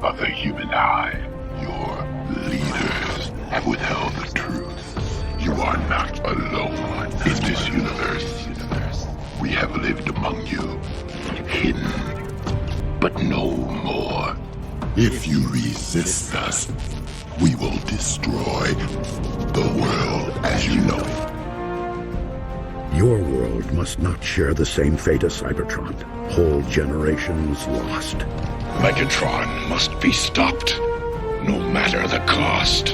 of the human eye. Your leaders have withheld the truth. You are not alone in this universe. We have lived among you, hidden, but no more. If you resist us, we will destroy the world as you know it. Your world must not share the same fate as Cybertron. Whole generations lost. Megatron must be stopped, no matter the cost.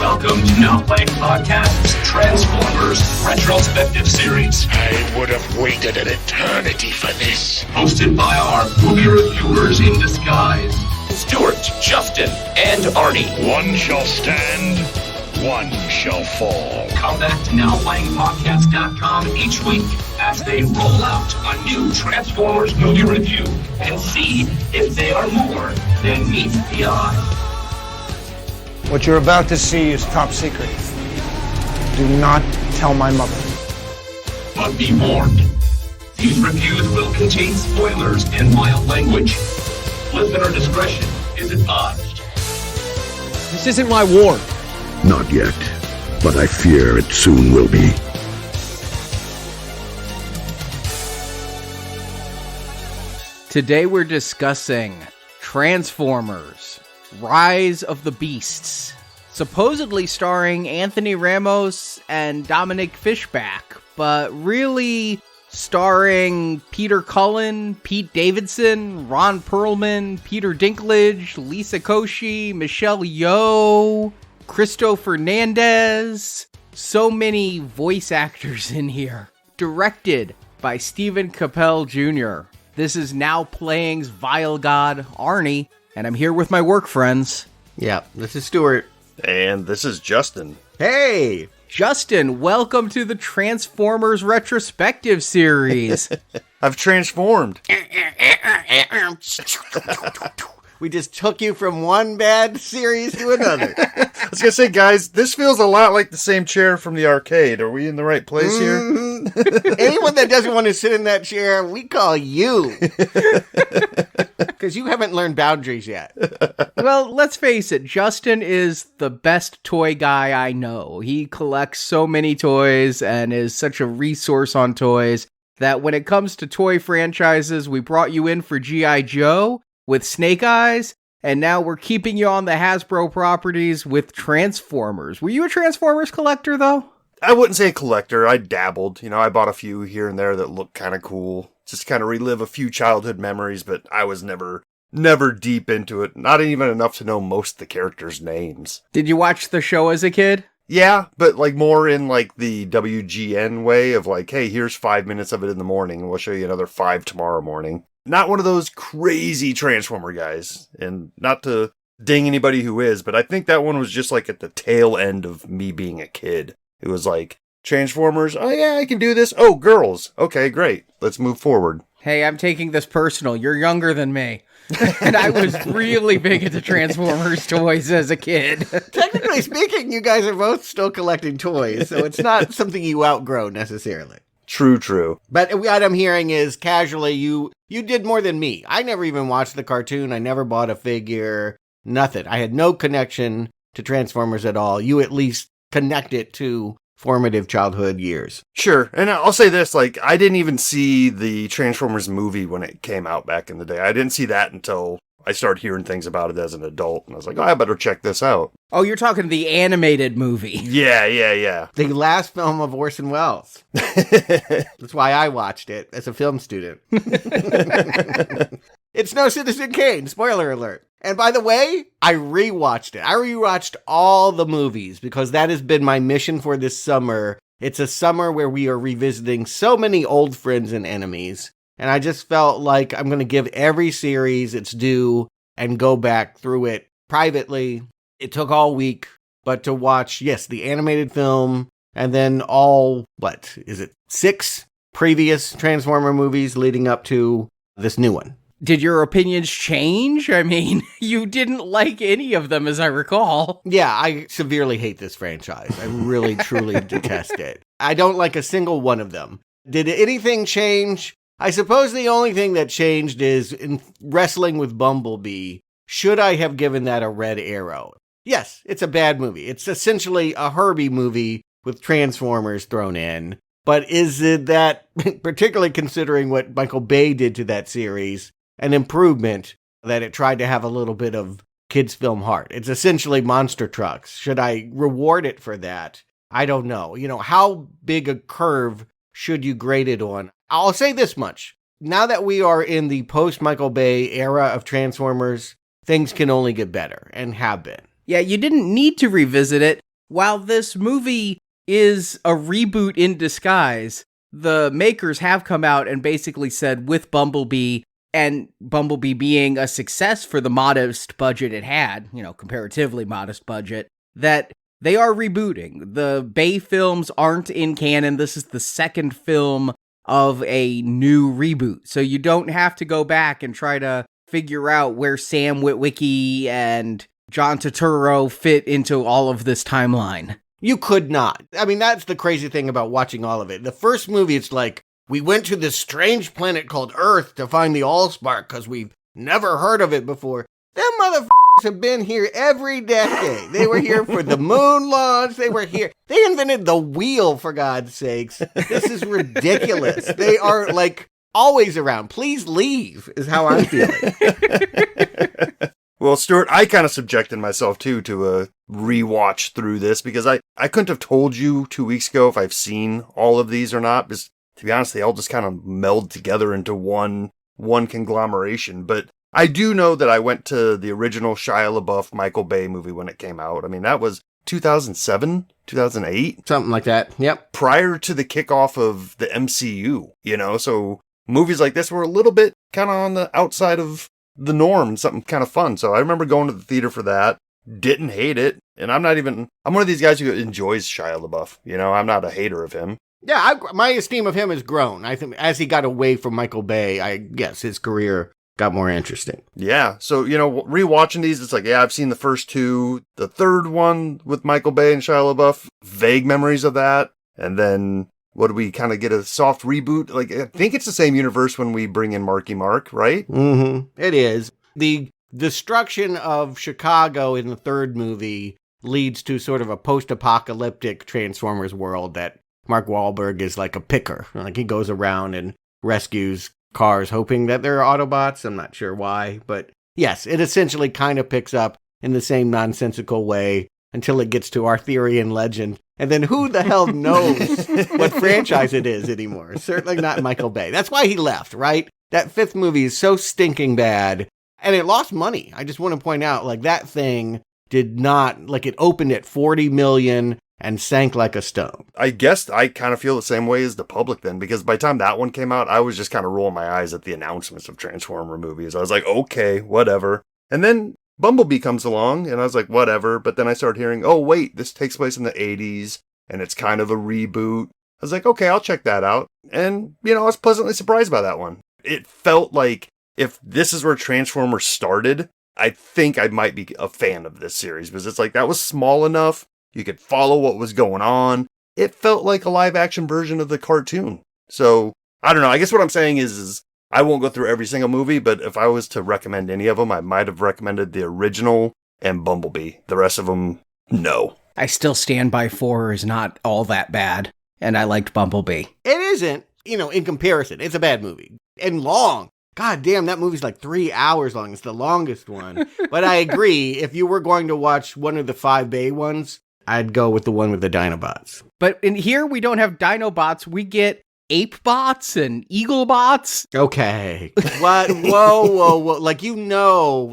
Welcome to Now Playing Podcast's Transformers Retrospective Series. I would have waited an eternity for this. Hosted by our movie reviewers in disguise, Stuart, Justin, and Arnie. One shall stand, one shall fall. Come back to NowPlayingPodcast.com each week as they roll out a new Transformers movie review and see if they are more than meets the eye. What you're about to see is top secret. Do not tell my mother. But be warned, these reviews will contain spoilers and mild language. Listener discretion is advised. This isn't my war. Not yet, but I fear it soon will be. Today we're discussing Transformers Rise of the Beasts, supposedly starring Anthony Ramos and Dominic Fishback, but really starring Peter Cullen, Pete Davidson, Ron Perlman, Peter Dinklage, Lisa Koshy, Michelle Yeoh, Cristo Fernandez. So many voice actors in here. Directed by Stephen Capel Jr. This is Now Playing's Vile God, Arnie. And I'm here with my work friends. Yeah, this is Stuart. And this is Justin. Hey! Justin, welcome to the Transformers Retrospective Series. I've transformed. We just took you from one bad series to another. I was going to say, guys, this feels a lot like the same chair from the arcade. Are we in the right place here? Anyone that doesn't want to sit in that chair, we call you. Because you haven't learned boundaries yet. Well, let's face it, Justin is the best toy guy I know. He collects so many toys and is such a resource on toys that when it comes to toy franchises, we brought you in for G.I. Joe with Snake Eyes, and now we're keeping you on the Hasbro properties with Transformers. Were you a Transformers collector, though? I wouldn't say a collector. I dabbled. I bought a few here and there that looked kind of cool. Just kind of relive a few childhood memories, but I was never deep into it. Not even enough to know most of the characters' names. Did you watch the show as a kid? Yeah, but more in the WGN way of hey, here's 5 minutes of it in the morning, and we'll show you another 5 tomorrow morning. Not one of those crazy Transformer guys, and not to ding anybody who is, but I think that one was just at the tail end of me being a kid. It was Transformers, oh yeah, I can do this. Oh, girls, okay, great, let's move forward. Hey, I'm taking this personal. You're younger than me. And I was really big into Transformers toys as a kid. Technically speaking, you guys are both still collecting toys, so it's not something you outgrow necessarily. True. But what I'm hearing is casually you did more than me. I never even watched the cartoon. I never bought a figure. Nothing. I had no connection to Transformers at all. You at least connect it to formative childhood years. Sure. And I'll say this, I didn't even see the Transformers movie when it came out back in the day. I didn't see that until I started hearing things about it as an adult, and I was like, I better check this out. Oh, you're talking the animated movie. Yeah. The last film of Orson Welles. That's why I watched it as a film student. It's no Citizen Kane, spoiler alert. And by the way, I rewatched it. I rewatched all the movies because that has been my mission for this summer. It's a summer where we are revisiting so many old friends and enemies. And I just felt like I'm going to give every series its due and go back through it privately. It took all week, but to watch, yes, the animated film and then all, 6 previous Transformer movies leading up to this new one. Did your opinions change? I mean, you didn't like any of them, as I recall. Yeah, I severely hate this franchise. I really, truly detest it. I don't like a single one of them. Did anything change? I suppose the only thing that changed is in wrestling with Bumblebee. Should I have given that a red arrow? Yes, it's a bad movie. It's essentially a Herbie movie with Transformers thrown in. But is it that, particularly considering what Michael Bay did to that series, an improvement that it tried to have a little bit of kids' film heart? It's essentially monster trucks. Should I reward it for that? I don't know. How big a curve should you grade it on? I'll say this much. Now that we are in the post-Michael Bay era of Transformers, things can only get better, and have been. Yeah, you didn't need to revisit it. While this movie is a reboot in disguise, the makers have come out and basically said with Bumblebee, and Bumblebee being a success for the modest budget it had, comparatively modest budget, that they are rebooting. The Bay films aren't in canon. This is the second film of a new reboot. So you don't have to go back and try to figure out where Sam Witwicky and John Turturro fit into all of this timeline. You could not. I mean, that's the crazy thing about watching all of it. The first movie, it's like, we went to this strange planet called Earth to find the Allspark because we've never heard of it before. Them motherfuckers have been here every decade. They were here for the moon launch. They were here. They invented the wheel, for God's sakes. This is ridiculous. They are, always around. Please leave, is how I'm feeling. Well, Stuart, I kind of subjected myself, too, to a rewatch through this because I couldn't have told you 2 weeks ago if I've seen all of these or not. Because, to be honest, they all just kind of meld together into one conglomeration. But I do know that I went to the original Shia LaBeouf Michael Bay movie when it came out. I mean, that was 2007, 2008? Something like that, yep. Prior to the kickoff of the MCU, so movies like this were a little bit kind of on the outside of the norm, something kind of fun. So I remember going to the theater for that, didn't hate it, and I'm one of these guys who enjoys Shia LaBeouf, I'm not a hater of him. Yeah, my esteem of him has grown. I think as he got away from Michael Bay, I guess his career got more interesting. Yeah, so, rewatching these, it's like, yeah, I've seen the first two, the third one with Michael Bay and Shia LaBeouf, vague memories of that, and then what do we kind of get a soft reboot? I think it's the same universe when we bring in Marky Mark, right? Mm-hmm. It is. The destruction of Chicago in the third movie leads to sort of a post-apocalyptic Transformers world that Mark Wahlberg is like a picker. He goes around and rescues cars hoping that they're Autobots. I'm not sure why, but yes, it essentially kind of picks up in the same nonsensical way until it gets to Arthurian legend. And then who the hell knows what franchise it is anymore? Certainly not Michael Bay. That's why he left, right? That fifth movie is so stinking bad. And it lost money. I just want to point out, that thing did not, it opened at $40 million and sank like a stone. I guess I kind of feel the same way as the public then, because by the time that one came out, I was just kind of rolling my eyes at the announcements of Transformer movies. I was like, okay, whatever. And then Bumblebee comes along, and I was like, whatever. But then I started hearing, oh, wait, this takes place in the 80s, and it's kind of a reboot. I was like, okay, I'll check that out. And, I was pleasantly surprised by that one. It felt like if this is where Transformers started, I think I might be a fan of this series, because it's like that was small enough. You could follow what was going on. It felt like a live-action version of the cartoon. So, I don't know. I guess what I'm saying is I won't go through every single movie, but if I was to recommend any of them, I might have recommended the original and Bumblebee. The rest of them, no. I still stand by 4 is not all that bad, and I liked Bumblebee. It isn't, in comparison. It's a bad movie. And long. God damn, that movie's 3 hours long. It's the longest one. But I agree, if you were going to watch one of the 5 Bay ones, I'd go with the one with the Dinobots. But in here, we don't have Dinobots. We get ape bots and eagle bots. Okay. What? Whoa.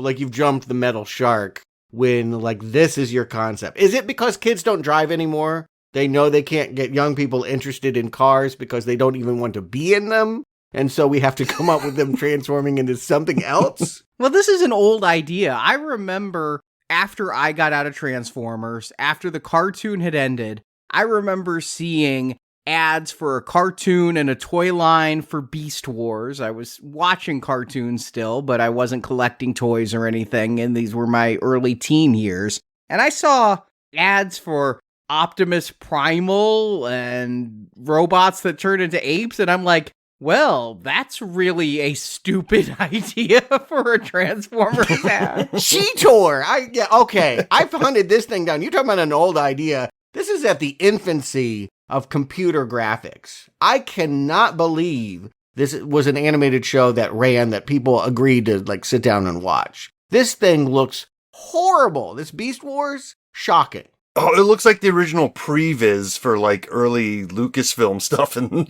You've jumped the metal shark when, this is your concept. Is it because kids don't drive anymore? They know they can't get young people interested in cars because they don't even want to be in them? And so we have to come up with them transforming into something else? Well, this is an old idea. I remember after I got out of Transformers, after the cartoon had ended, I remember seeing ads for a cartoon and a toy line for Beast Wars. I was watching cartoons still, but I wasn't collecting toys or anything, and these were my early teen years. And I saw ads for Optimus Primal and robots that turn into apes, and I'm like, well, that's really a stupid idea for a Transformers ad. Cheetor! Okay. I hunted this thing down. You're talking about an old idea. This is at the infancy of computer graphics. I cannot believe this was an animated show that ran that people agreed to like sit down and watch. This thing looks horrible. This Beast Wars, shocking. Oh, it looks like the original previs for like early Lucasfilm stuff, and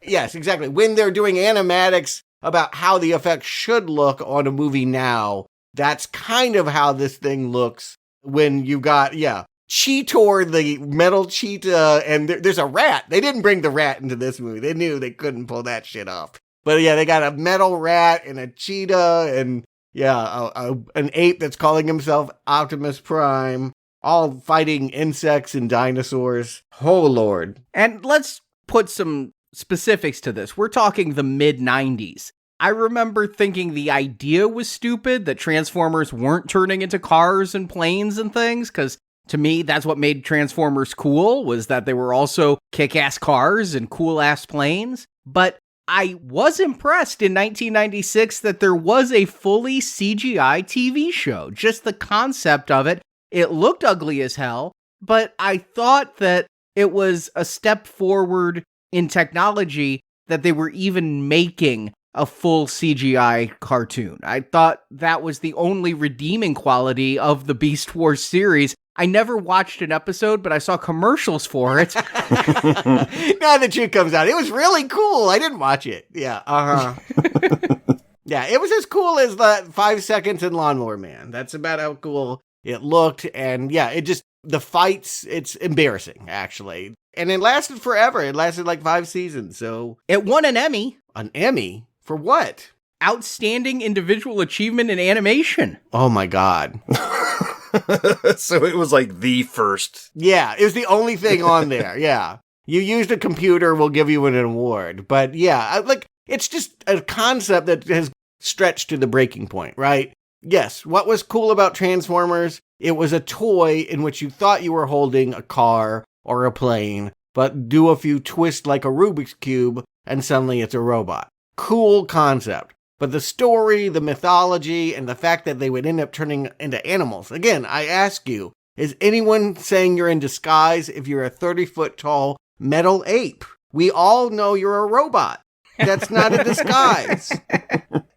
Yes, exactly. When they're doing animatics about how the effects should look on a movie now, that's kind of how this thing looks when you got, Cheetor, the metal cheetah, and there's a rat. They didn't bring the rat into this movie. They knew they couldn't pull that shit off. But yeah, they got a metal rat and a cheetah and an ape that's calling himself Optimus Prime, all fighting insects and dinosaurs. Oh, Lord. And let's put some specifics to this. We're talking the mid-90s. I remember thinking the idea was stupid, that Transformers weren't turning into cars and planes and things, because to me, that's what made Transformers cool, was that they were also kick-ass cars and cool-ass planes. But I was impressed in 1996 that there was a fully CGI TV show. Just the concept of it. It looked ugly as hell, but I thought that it was a step forward in technology that they were even making a full CGI cartoon. I thought that was the only redeeming quality of the Beast Wars series. I never watched an episode, but I saw commercials for it. Now the truth comes out. It was really cool. I didn't watch it. Yeah, Yeah, it was as cool as the 5 seconds in Lawnmower Man. That's about how cool it looked. And the fights, it's embarrassing, actually. And it lasted forever. It lasted like 5 seasons, so. It won an Emmy. An Emmy? For what? Outstanding Individual Achievement in Animation. Oh my God. So it was like the first. Yeah, it was the only thing on there. Yeah. You used a computer, we'll give you an award. But yeah, it's just a concept that has stretched to the breaking point, right? Yes, what was cool about Transformers? It was a toy in which you thought you were holding a car or a plane, but do a few twists like a Rubik's Cube, and suddenly it's a robot. Cool concept. But the story, the mythology, and the fact that they would end up turning into animals. Again, I ask you, is anyone saying you're in disguise if you're a 30-foot tall metal ape? We all know you're a robot. That's not a disguise.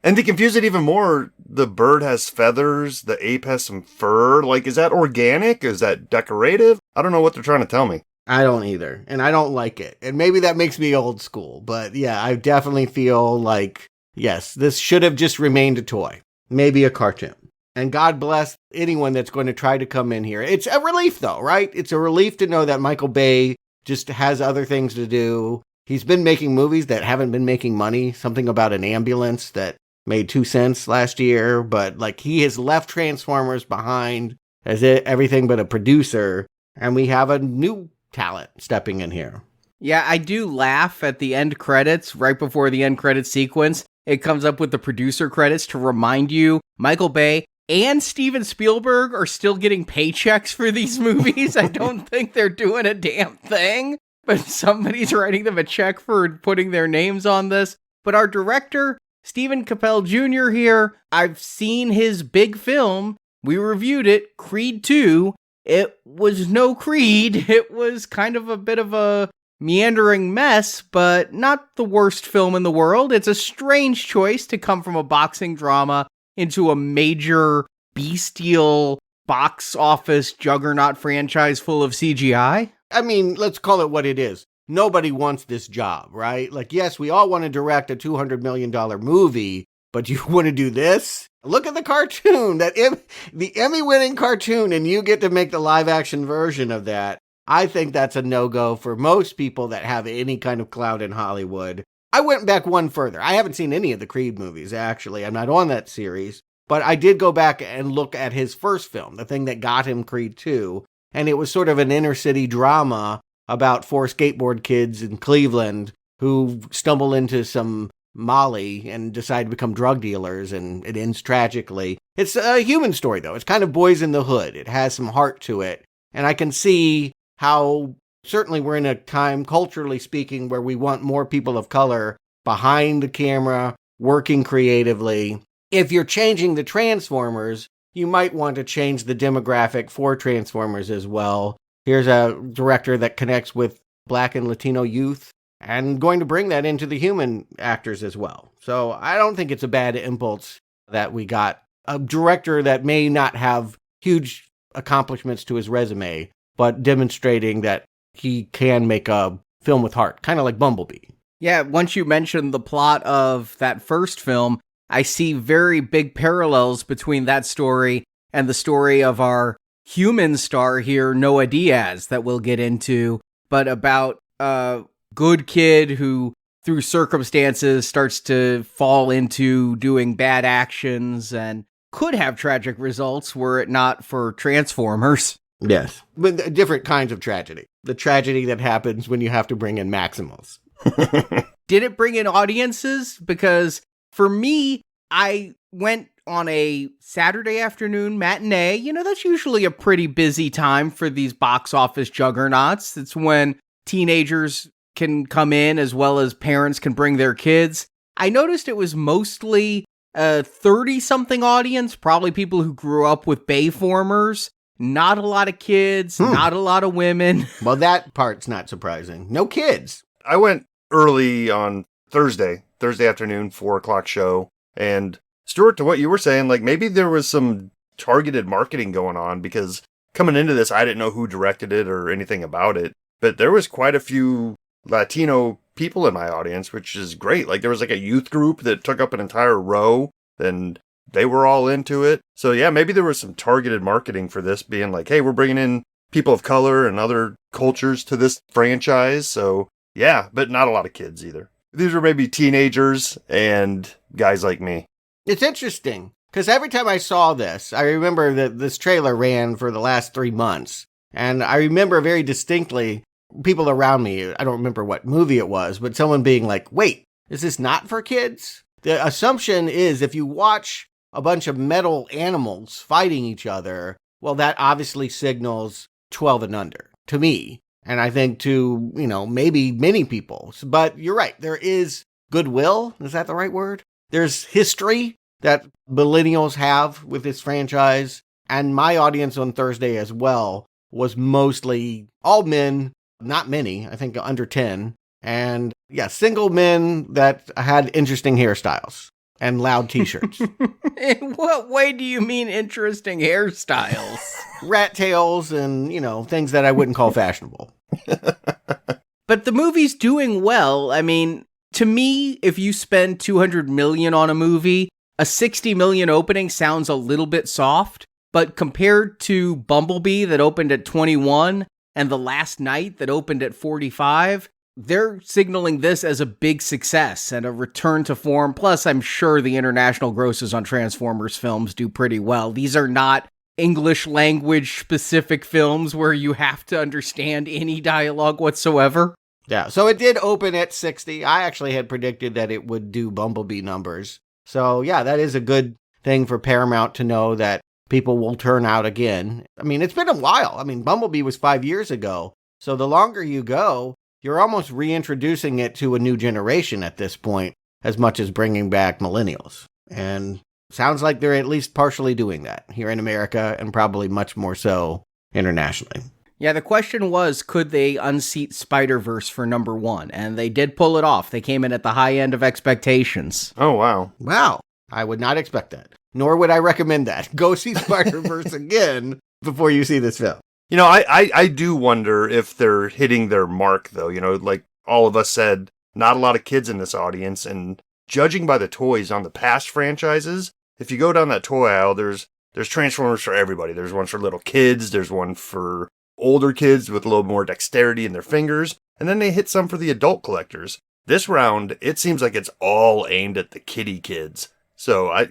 And to confuse it even more, the bird has feathers, the ape has some fur. Like, is that organic? Is that decorative? I don't know what they're trying to tell me. I don't either, and I don't like it. And maybe that makes me old school, but yeah, I definitely feel like, yes, this should have just remained a toy, maybe a cartoon. And God bless anyone that's going to try to come in here. It's a relief, though, right? It's a relief to know that Michael Bay just has other things to do. He's been making movies that haven't been making money, something about an ambulance that made 2 cents last year, but like he has left Transformers behind as everything but a producer, and we have a new talent stepping in here. Yeah, I do laugh at the end credits, right before the end credit sequence. It comes up with the producer credits to remind you Michael Bay and Steven Spielberg are still getting paychecks for these movies. I don't think they're doing a damn thing, but somebody's writing them a check for putting their names on this. But our director, Stephen Capel Jr. here, I've seen his big film. We reviewed it, Creed 2. It was no Creed. It was kind of a bit of a meandering mess, but not the worst film in the world. It's a strange choice to come from a boxing drama into a major bestial box office juggernaut franchise full of CGI. I mean, let's call it what it is. Nobody wants this job, right? Like, yes, we all want to direct a $200 million movie, but you want to do this? Look at the cartoon, the Emmy-winning cartoon, and you get to make the live-action version of that. I think that's a no-go for most people that have any kind of clout in Hollywood. I went back one further. I haven't seen any of the Creed movies, actually. I'm not on that series. But I did go back and look at his first film, the thing that got him Creed 2. And it was sort of an inner-city drama about 4 skateboard kids in Cleveland who stumble into some Molly and decide to become drug dealers, and it ends tragically. It's a human story, though. It's kind of Boys in the Hood. It has some heart to it. And I can see how certainly we're in a time, culturally speaking, where we want more people of color behind the camera, working creatively. If you're changing the Transformers, you might want to change the demographic for Transformers as well. Here's a director that connects with Black and Latino youth, and going to bring that into the human actors as well. So I don't think it's a bad impulse that we got a director that may not have huge accomplishments to his resume, but demonstrating that he can make a film with heart, kind of like Bumblebee. Yeah, once you mentioned the plot of that first film, I see very big parallels between that story and the story of our human star here, Noah Diaz, that we'll get into, but about good kid who, through circumstances, starts to fall into doing bad actions and could have tragic results were it not for Transformers. Yes. But different kinds of tragedy. The tragedy that happens when you have to bring in Maximals. Did it bring in audiences? Because for me, I went on a Saturday afternoon matinee. You know, that's usually a pretty busy time for these box office juggernauts. It's when teenagers can come in as well as parents can bring their kids. I noticed it was mostly a 30-something audience, probably people who grew up with Bayformers. Not a lot of kids, not a lot of women. Well, that part's not surprising. No kids. I went early on Thursday afternoon, 4:00 show. And Stuart, to what you were saying, like maybe there was some targeted marketing going on, because coming into this, I didn't know who directed it or anything about it. But there was quite a few Latino people in my audience, which is great. Like there was like a youth group that took up an entire row, and they were all into it. So yeah, maybe there was some targeted marketing for this, being like, hey, we're bringing in people of color and other cultures to this franchise. So yeah, but not a lot of kids either. These were maybe teenagers and guys like me. It's interesting, because every time I saw this, I remember that this trailer ran for the last 3 months. And I remember very distinctly people around me, I don't remember what movie it was, but someone being like, wait, is this not for kids? The assumption is if you watch a bunch of metal animals fighting each other, well, that obviously signals 12 and under to me. And I think to, maybe many people. But you're right. There is goodwill. Is that the right word? There's history that millennials have with this franchise. And my audience on Thursday as well was mostly all men, not many, I think under 10. And yeah, single men that had interesting hairstyles and loud t-shirts. In what way do you mean interesting hairstyles? Rat tails and, things that I wouldn't call fashionable. But the movie's doing well. I mean, to me, if you spend $200 million on a movie, a $60 million opening sounds a little bit soft. But compared to Bumblebee that opened at 21 and The Last Night that opened at 45, they're signaling this as a big success and a return to form. Plus, I'm sure the international grosses on Transformers films do pretty well. These are not English language specific films where you have to understand any dialogue whatsoever. Yeah, so it did open at 60. I actually had predicted that it would do Bumblebee numbers. So yeah, that is a good thing for Paramount to know that people will turn out again. I mean, it's been a while. I mean, Bumblebee was 5 years ago. So the longer you go, you're almost reintroducing it to a new generation at this point, as much as bringing back millennials. And sounds like they're at least partially doing that here in America, and probably much more so internationally. Yeah, the question was, could they unseat Spider-Verse for number 1? And they did pull it off. They came in at the high end of expectations. Oh, wow. Wow. I would not expect that. Nor would I recommend that. Go see Spider-Verse again before you see this film. I do wonder if they're hitting their mark, though. Like all of us said, not a lot of kids in this audience. And judging by the toys on the past franchises, if you go down that toy aisle, there's Transformers for everybody. There's one for little kids. There's one for older kids with a little more dexterity in their fingers. And then they hit some for the adult collectors. This round, it seems like it's all aimed at the kiddie kids. So, I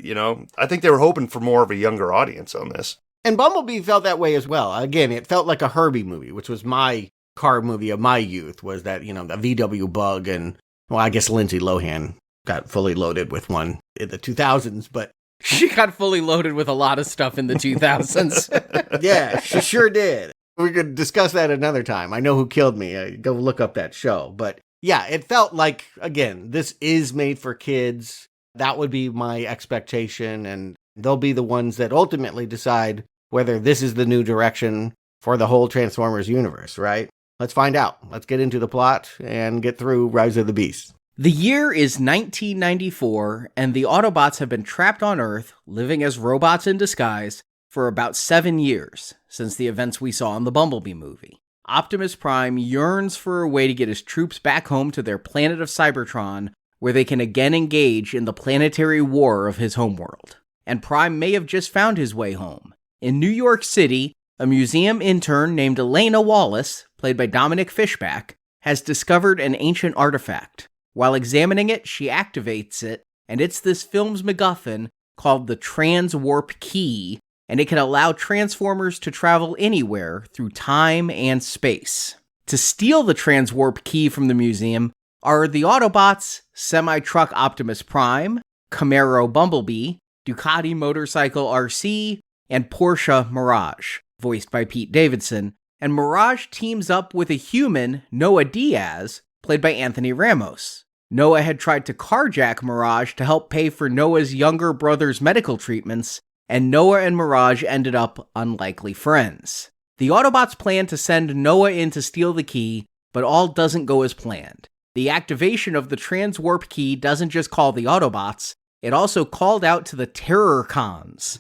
think they were hoping for more of a younger audience on this. And Bumblebee felt that way as well. Again, it felt like a Herbie movie, which was my car movie of my youth was that, the VW Bug, and, well, I guess Lindsay Lohan got fully loaded with one in the 2000s, but she got fully loaded with a lot of stuff in the 2000s. yeah, she sure did. We could discuss that another time. I Know Who Killed Me. Go look up that show. But yeah, it felt like, again, this is made for kids. That would be my expectation. And they'll be the ones that ultimately decide whether this is the new direction for the whole Transformers universe, right? Let's find out. Let's get into the plot and get through Rise of the Beasts. The year is 1994, and the Autobots have been trapped on Earth, living as robots in disguise, for about 7 years, since the events we saw in the Bumblebee movie. Optimus Prime yearns for a way to get his troops back home to their planet of Cybertron, where they can again engage in the planetary war of his homeworld. And Prime may have just found his way home. In New York City, a museum intern named Elena Wallace, played by Dominic Fishback, has discovered an ancient artifact. While examining it, she activates it, and it's this film's MacGuffin called the Transwarp Key, and it can allow Transformers to travel anywhere through time and space. To steal the Transwarp Key from the museum are the Autobots, Semi-Truck Optimus Prime, Camaro Bumblebee, Ducati Motorcycle RC, and Porsche Mirage, voiced by Pete Davidson, and Mirage teams up with a human, Noah Diaz, played by Anthony Ramos. Noah had tried to carjack Mirage to help pay for Noah's younger brother's medical treatments, and Noah and Mirage ended up unlikely friends. The Autobots plan to send Noah in to steal the key, but all doesn't go as planned. The activation of the Transwarp Key doesn't just call the Autobots, it also called out to the Terrorcons,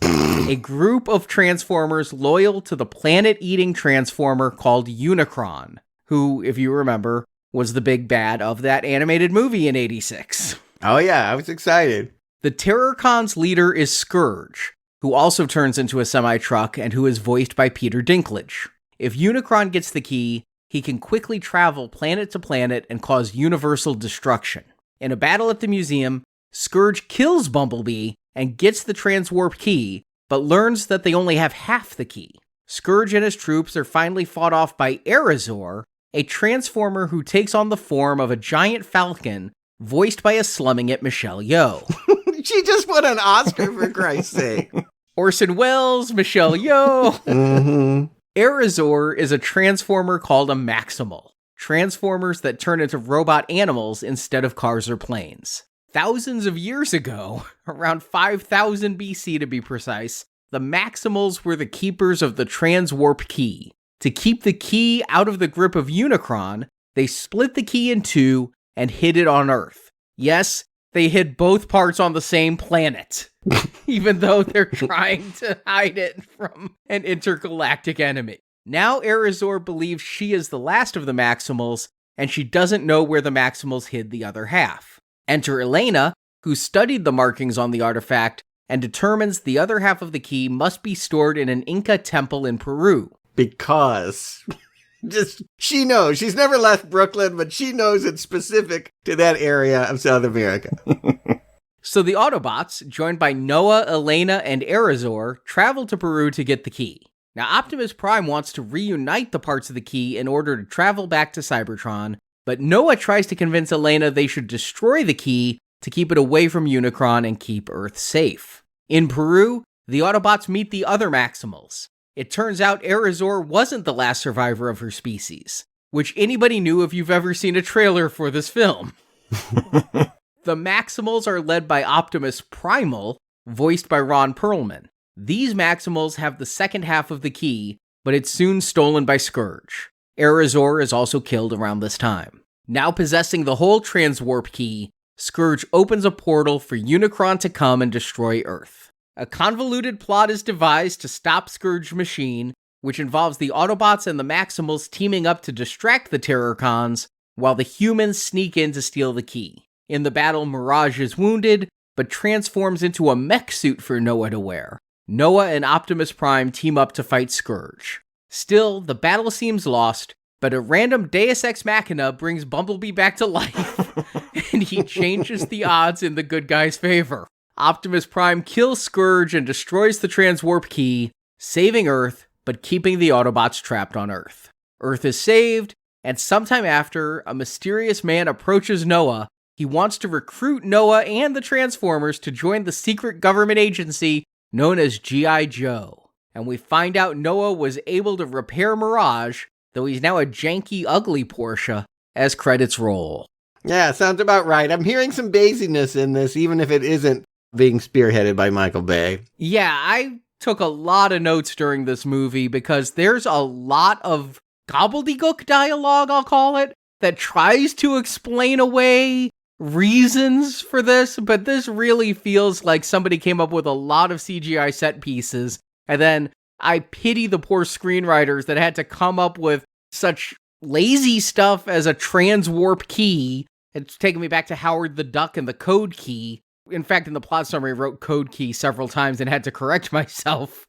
a group of Transformers loyal to the planet-eating Transformer called Unicron, who, if you remember, was the big bad of that animated movie in '86. Oh yeah, I was excited. The Terrorcons' leader is Scourge, who also turns into a semi-truck and who is voiced by Peter Dinklage. If Unicron gets the key, he can quickly travel planet to planet and cause universal destruction. In a battle at the museum, Scourge kills Bumblebee and gets the Transwarp Key, but learns that they only have half the key. Scourge and his troops are finally fought off by Arizor, a Transformer who takes on the form of a giant falcon, voiced by a slumming it Michelle Yeoh. She just won an Oscar, for Christ's sake. Orson Welles, Michelle Yeoh. Mm-hmm. Arizor is a Transformer called a Maximal. Transformers that turn into robot animals instead of cars or planes. Thousands of years ago, around 5000 BC to be precise, the Maximals were the keepers of the Transwarp Key. To keep the key out of the grip of Unicron, they split the key in two and hid it on Earth. Yes, they hid both parts on the same planet, even though they're trying to hide it from an intergalactic enemy. Now Arizor believes she is the last of the Maximals, and she doesn't know where the Maximals hid the other half. Enter Elena, who studied the markings on the artifact and determines the other half of the key must be stored in an Inca temple in Peru. Because she knows. She's never left Brooklyn, but she knows it's specific to that area of South America. So the Autobots, joined by Noah, Elena, and Arizor, travel to Peru to get the key. Now, Optimus Prime wants to reunite the parts of the key in order to travel back to Cybertron, but Noah tries to convince Elena they should destroy the key to keep it away from Unicron and keep Earth safe. In Peru, the Autobots meet the other Maximals. It turns out Arizor wasn't the last survivor of her species, which anybody knew if you've ever seen a trailer for this film. The Maximals are led by Optimus Primal, voiced by Ron Perlman. These Maximals have the second half of the key, but it's soon stolen by Scourge. Arizor is also killed around this time. Now possessing the whole Transwarp Key, Scourge opens a portal for Unicron to come and destroy Earth. A convoluted plot is devised to stop Scourge's machine, which involves the Autobots and the Maximals teaming up to distract the Terrorcons, while the humans sneak in to steal the key. In the battle, Mirage is wounded, but transforms into a mech suit for Noah to wear. Noah and Optimus Prime team up to fight Scourge. Still, the battle seems lost, but a random Deus Ex Machina brings Bumblebee back to life, and he changes the odds in the good guy's favor. Optimus Prime kills Scourge and destroys the Transwarp Key, saving Earth, but keeping the Autobots trapped on Earth. Earth is saved, and sometime after, a mysterious man approaches Noah. He wants to recruit Noah and the Transformers to join the secret government agency known as G.I. Joe. And we find out Noah was able to repair Mirage, though he's now a janky, ugly Porsche, as credits roll. Yeah, sounds about right. I'm hearing some Baysiness in this, even if it isn't being spearheaded by Michael Bay. Yeah, I took a lot of notes during this movie because there's a lot of gobbledygook dialogue, I'll call it, that tries to explain away reasons for this, but this really feels like somebody came up with a lot of CGI set pieces, and then I pity the poor screenwriters that had to come up with such lazy stuff as a transwarp key. It's taking me back to Howard the Duck and the code key. In fact, in the plot summary, I wrote code key several times and had to correct myself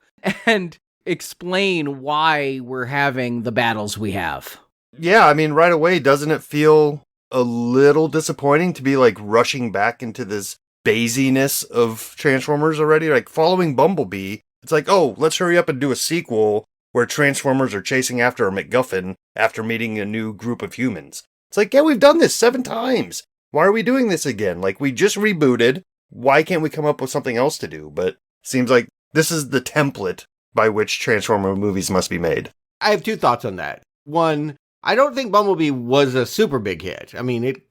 and explain why we're having the battles we have. Yeah, I mean, right away, doesn't it feel a little disappointing to be like rushing back into this Baysiness of Transformers already? Like following Bumblebee, it's like, oh, let's hurry up and do a sequel where Transformers are chasing after a MacGuffin after meeting a new group of humans. It's like, yeah, we've done this 7 times. Why are we doing this again? Like, we just rebooted. Why can't we come up with something else to do? But seems like this is the template by which Transformer movies must be made. I have 2 thoughts on that. One, I don't think Bumblebee was a super big hit. I mean, it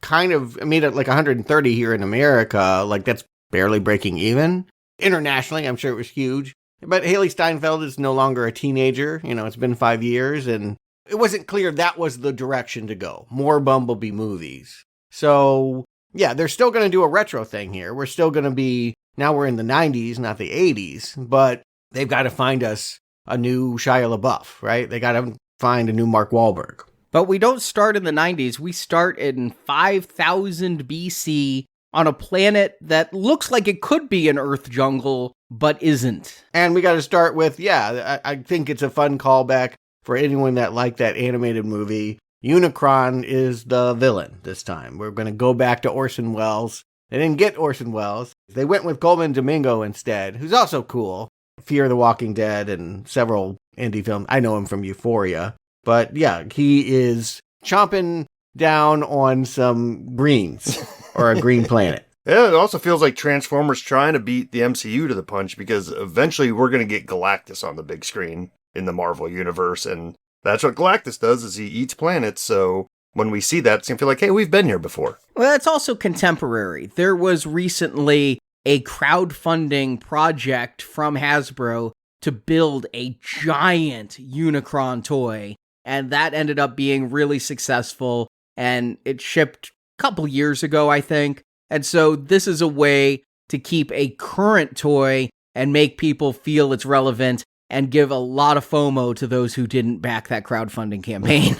made it like 130 here in America. Like, that's barely breaking even. Internationally, I'm sure it was huge. But Haley Steinfeld is no longer a teenager. You know, it's been 5 years, and it wasn't clear that was the direction to go. More Bumblebee movies. So, yeah, they're still going to do a retro thing here. We're still going to be, now we're in the 90s, not the 80s, but they've got to find us a new Shia LaBeouf, right? They got to find a new Mark Wahlberg. But we don't start in the 90s. We start in 5000 BC on a planet that looks like it could be an Earth jungle, but isn't. And we got to start with, I think it's a fun callback for anyone that liked that animated movie. Unicron is the villain this time. We're going to go back to Orson Welles. They didn't get Orson Welles. They went with Coleman Domingo instead, who's also cool. Fear the Walking Dead and several indie films. I know him from Euphoria. But yeah, he is chomping down on some greens or a green planet. Yeah, it also feels like Transformers trying to beat the MCU to the punch because eventually we're going to get Galactus on the big screen in the Marvel universe. And that's what Galactus does, is he eats planets. So when we see that, it's going to feel like, hey, we've been here before. Well, that's also contemporary. There was recently a crowdfunding project from Hasbro to build a giant Unicron toy. And that ended up being really successful, and it shipped a couple years ago, I think. And so this is a way to keep a current toy and make people feel it's relevant and give a lot of FOMO to those who didn't back that crowdfunding campaign.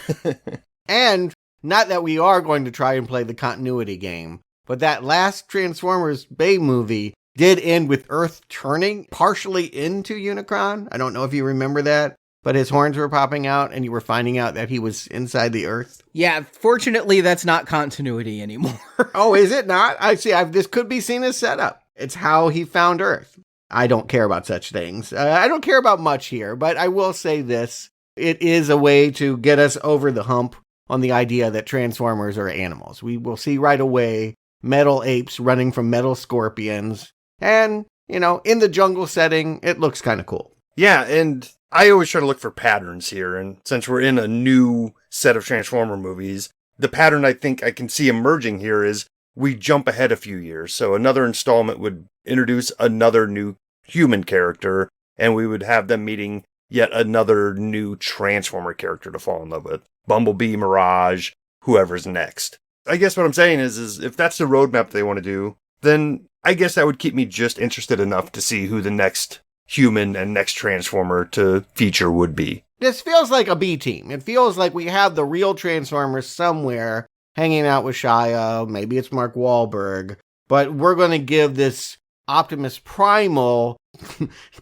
And not that we are going to try and play the continuity game, but that last Transformers Bay movie did end with Earth turning partially into Unicron. I don't know if you remember that. But his horns were popping out, and you were finding out that he was inside the Earth. Yeah, fortunately, that's not continuity anymore. Oh, is it not? I see. This could be seen as setup. It's how he found Earth. I don't care about such things. I don't care about much here, but I will say this. It is a way to get us over the hump on the idea that Transformers are animals. We will see right away metal apes running from metal scorpions. And, you know, in the jungle setting, it looks kind of cool. Yeah, and I always try to look for patterns here, and since we're in a new set of Transformer movies, the pattern I think I can see emerging here is we jump ahead a few years. So another installment would introduce another new human character, and we would have them meeting yet another new Transformer character to fall in love with. Bumblebee, Mirage, whoever's next. I guess what I'm saying is if that's the roadmap they want to do, then I guess that would keep me just interested enough to see who the next human and next Transformer to feature would be. This feels like a B team. It feels like we have the real Transformers somewhere hanging out with Shia. Maybe it's Mark Wahlberg. But we're going to give this Optimus Primal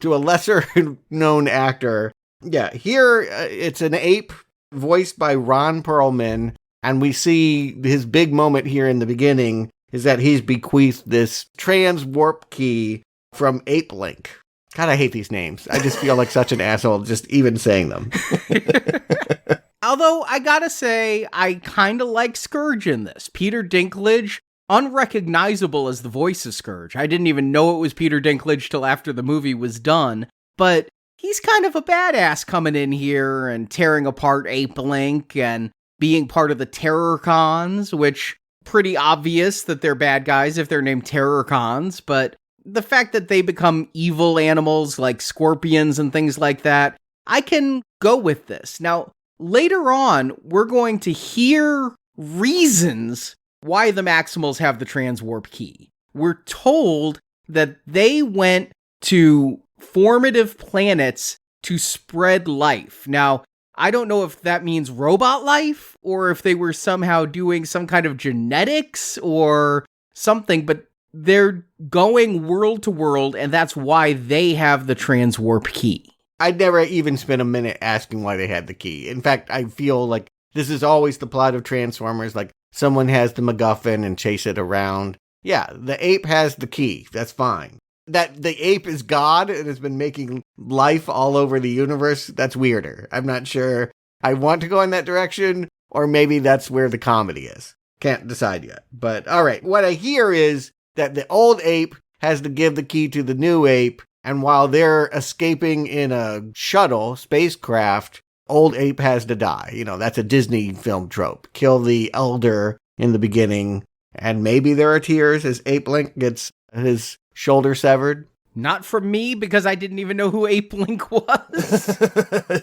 to a lesser known actor. Yeah, here it's an ape voiced by Ron Perlman. And we see his big moment here in the beginning is that he's bequeathed this transwarp key from Ape Link. God, I hate these names. I just feel like such an asshole just even saying them. although I gotta say, I kind of like Scourge in this. Peter Dinklage, unrecognizable as the voice of Scourge. I didn't even know it was Peter Dinklage till after the movie was done, but he's kind of a badass coming in here and tearing apart Ape Link and being part of the Terrorcons, which pretty obvious that they're bad guys if they're named Terrorcons, but the fact that they become evil animals like scorpions and things like that, I can go with this. Now, later on, we're going to hear reasons why the Maximals have the transwarp key. We're told that they went to formative planets to spread life. Now, I don't know if that means robot life or if they were somehow doing some kind of genetics or something, but they're going world to world, and that's why they have the transwarp key. I'd never even spent a minute asking why they had the key. In fact, I feel like this is always the plot of Transformers, like someone has the MacGuffin and chase it around. Yeah, the ape has the key. That's fine. That the ape is God and has been making life all over the universe, that's weirder. I'm not sure I want to go in that direction, or maybe that's where the comedy is. Can't decide yet. But all right, what I hear is that the old ape has to give the key to the new ape, and while they're escaping in a shuttle, spacecraft, old ape has to die. You know, that's a Disney film trope. Kill the elder in the beginning, and maybe there are tears as Ape Link gets his shoulder severed. Not from me, because I didn't even know who Ape Link was.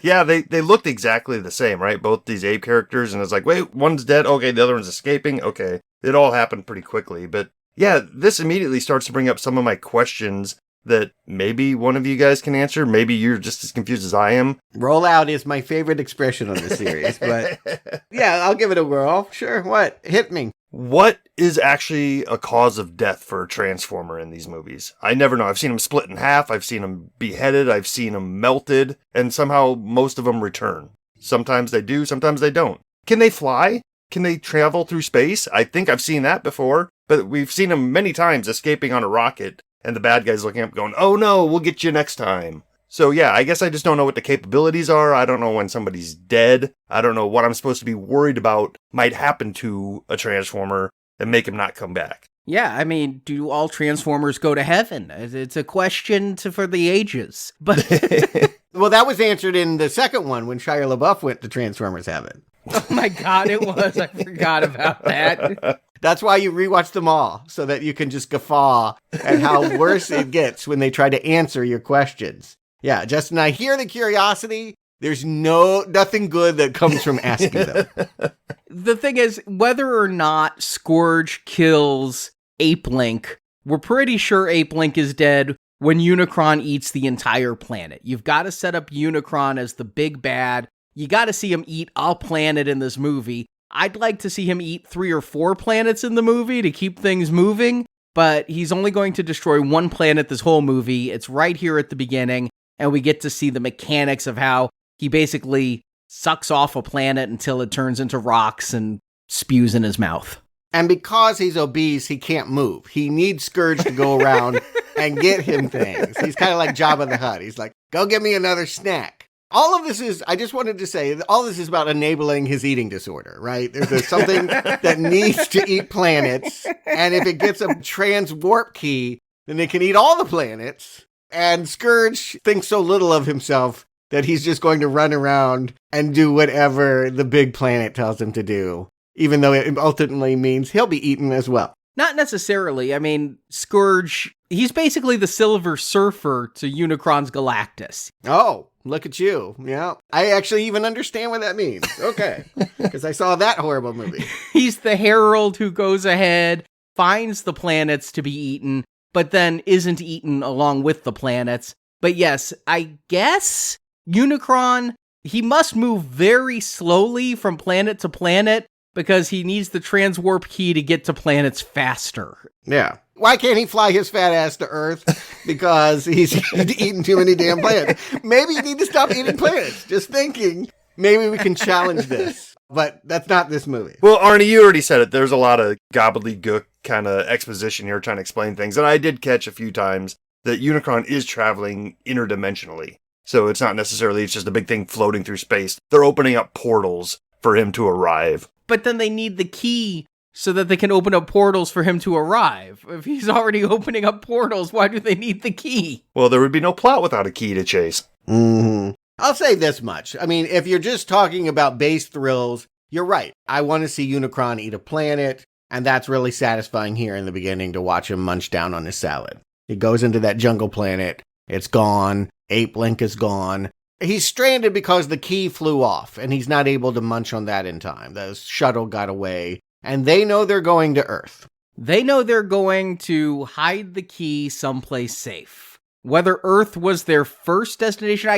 Yeah, they looked exactly the same, right? Both these ape characters, and it's like, wait, one's dead, okay, the other one's escaping, okay. It all happened pretty quickly, but yeah, this immediately starts to bring up some of my questions that maybe one of you guys can answer. Maybe you're just as confused as I am. Roll out is my favorite expression on the series, but yeah, I'll give it a whirl. Sure, what? Hit me. What is actually a cause of death for a Transformer in these movies? I never know. I've seen them split in half. I've seen them beheaded. I've seen them melted. And somehow most of them return. Sometimes they do. Sometimes they don't. Can they fly? Can they travel through space? I think I've seen that before. But we've seen them many times escaping on a rocket. And the bad guys looking up going, oh no, we'll get you next time. So yeah, I guess I just don't know what the capabilities are. I don't know when somebody's dead. I don't know what I'm supposed to be worried about might happen to a Transformer and make him not come back. Yeah, I mean, do all Transformers go to heaven? It's a question for the ages. But well, that was answered in the second one when Shia LaBeouf went to Transformers Heaven. Oh my God, it was. I forgot about that. That's why you rewatch them all, so that you can just guffaw at how worse it gets when they try to answer your questions. Yeah, Justin, I hear the curiosity. There's nothing good that comes from asking them. The thing is, whether or not Scourge kills Ape Link, we're pretty sure Ape Link is dead when Unicron eats the entire planet. You've got to set up Unicron as the big bad. You got to see him eat a planet in this movie. I'd like to see him eat 3 or 4 planets in the movie to keep things moving, but he's only going to destroy one planet this whole movie. It's right here at the beginning, and we get to see the mechanics of how he basically sucks off a planet until it turns into rocks and spews in his mouth. And because he's obese, he can't move. He needs Scourge to go around and get him things. He's kind of like Jabba the Hutt. He's like, go get me another snack. All of this is, I just wanted to say, all this is about enabling his eating disorder, right? There's something that needs to eat planets, and if it gets a transwarp key, then it can eat all the planets. And Scourge thinks so little of himself that he's just going to run around and do whatever the big planet tells him to do, even though it ultimately means he'll be eaten as well. Not necessarily. I mean, Scourge, he's basically the Silver Surfer to Unicron's Galactus. Oh, look at you. Yeah. I actually even understand what that means. Okay. Because I saw that horrible movie. He's the herald who goes ahead, finds the planets to be eaten, but then isn't eaten along with the planets. But yes, I guess Unicron, he must move very slowly from planet to planet because he needs the transwarp key to get to planets faster. Yeah. Why can't he fly his fat ass to Earth? Because he's eating too many damn planets. Maybe you need to stop eating planets. Just thinking, maybe we can challenge this. But that's not this movie. Well, Arnie, you already said it. There's a lot of gobbledygook kind of exposition here trying to explain things. And I did catch a few times that Unicron is traveling interdimensionally. So it's not necessarily, it's just a big thing floating through space. They're opening up portals for him to arrive. But then they need the key so that they can open up portals for him to arrive. If he's already opening up portals, why do they need the key? Well, there would be no plot without a key to chase. Mm-hmm. I'll say this much. I mean, if you're just talking about base thrills, you're right. I want to see Unicron eat a planet, and that's really satisfying here in the beginning to watch him munch down on his salad. He goes into that jungle planet. It's gone. Ape Link is gone. He's stranded because the key flew off, and he's not able to munch on that in time. The shuttle got away, and they know they're going to Earth. They know they're going to hide the key someplace safe. Whether Earth was their first destination,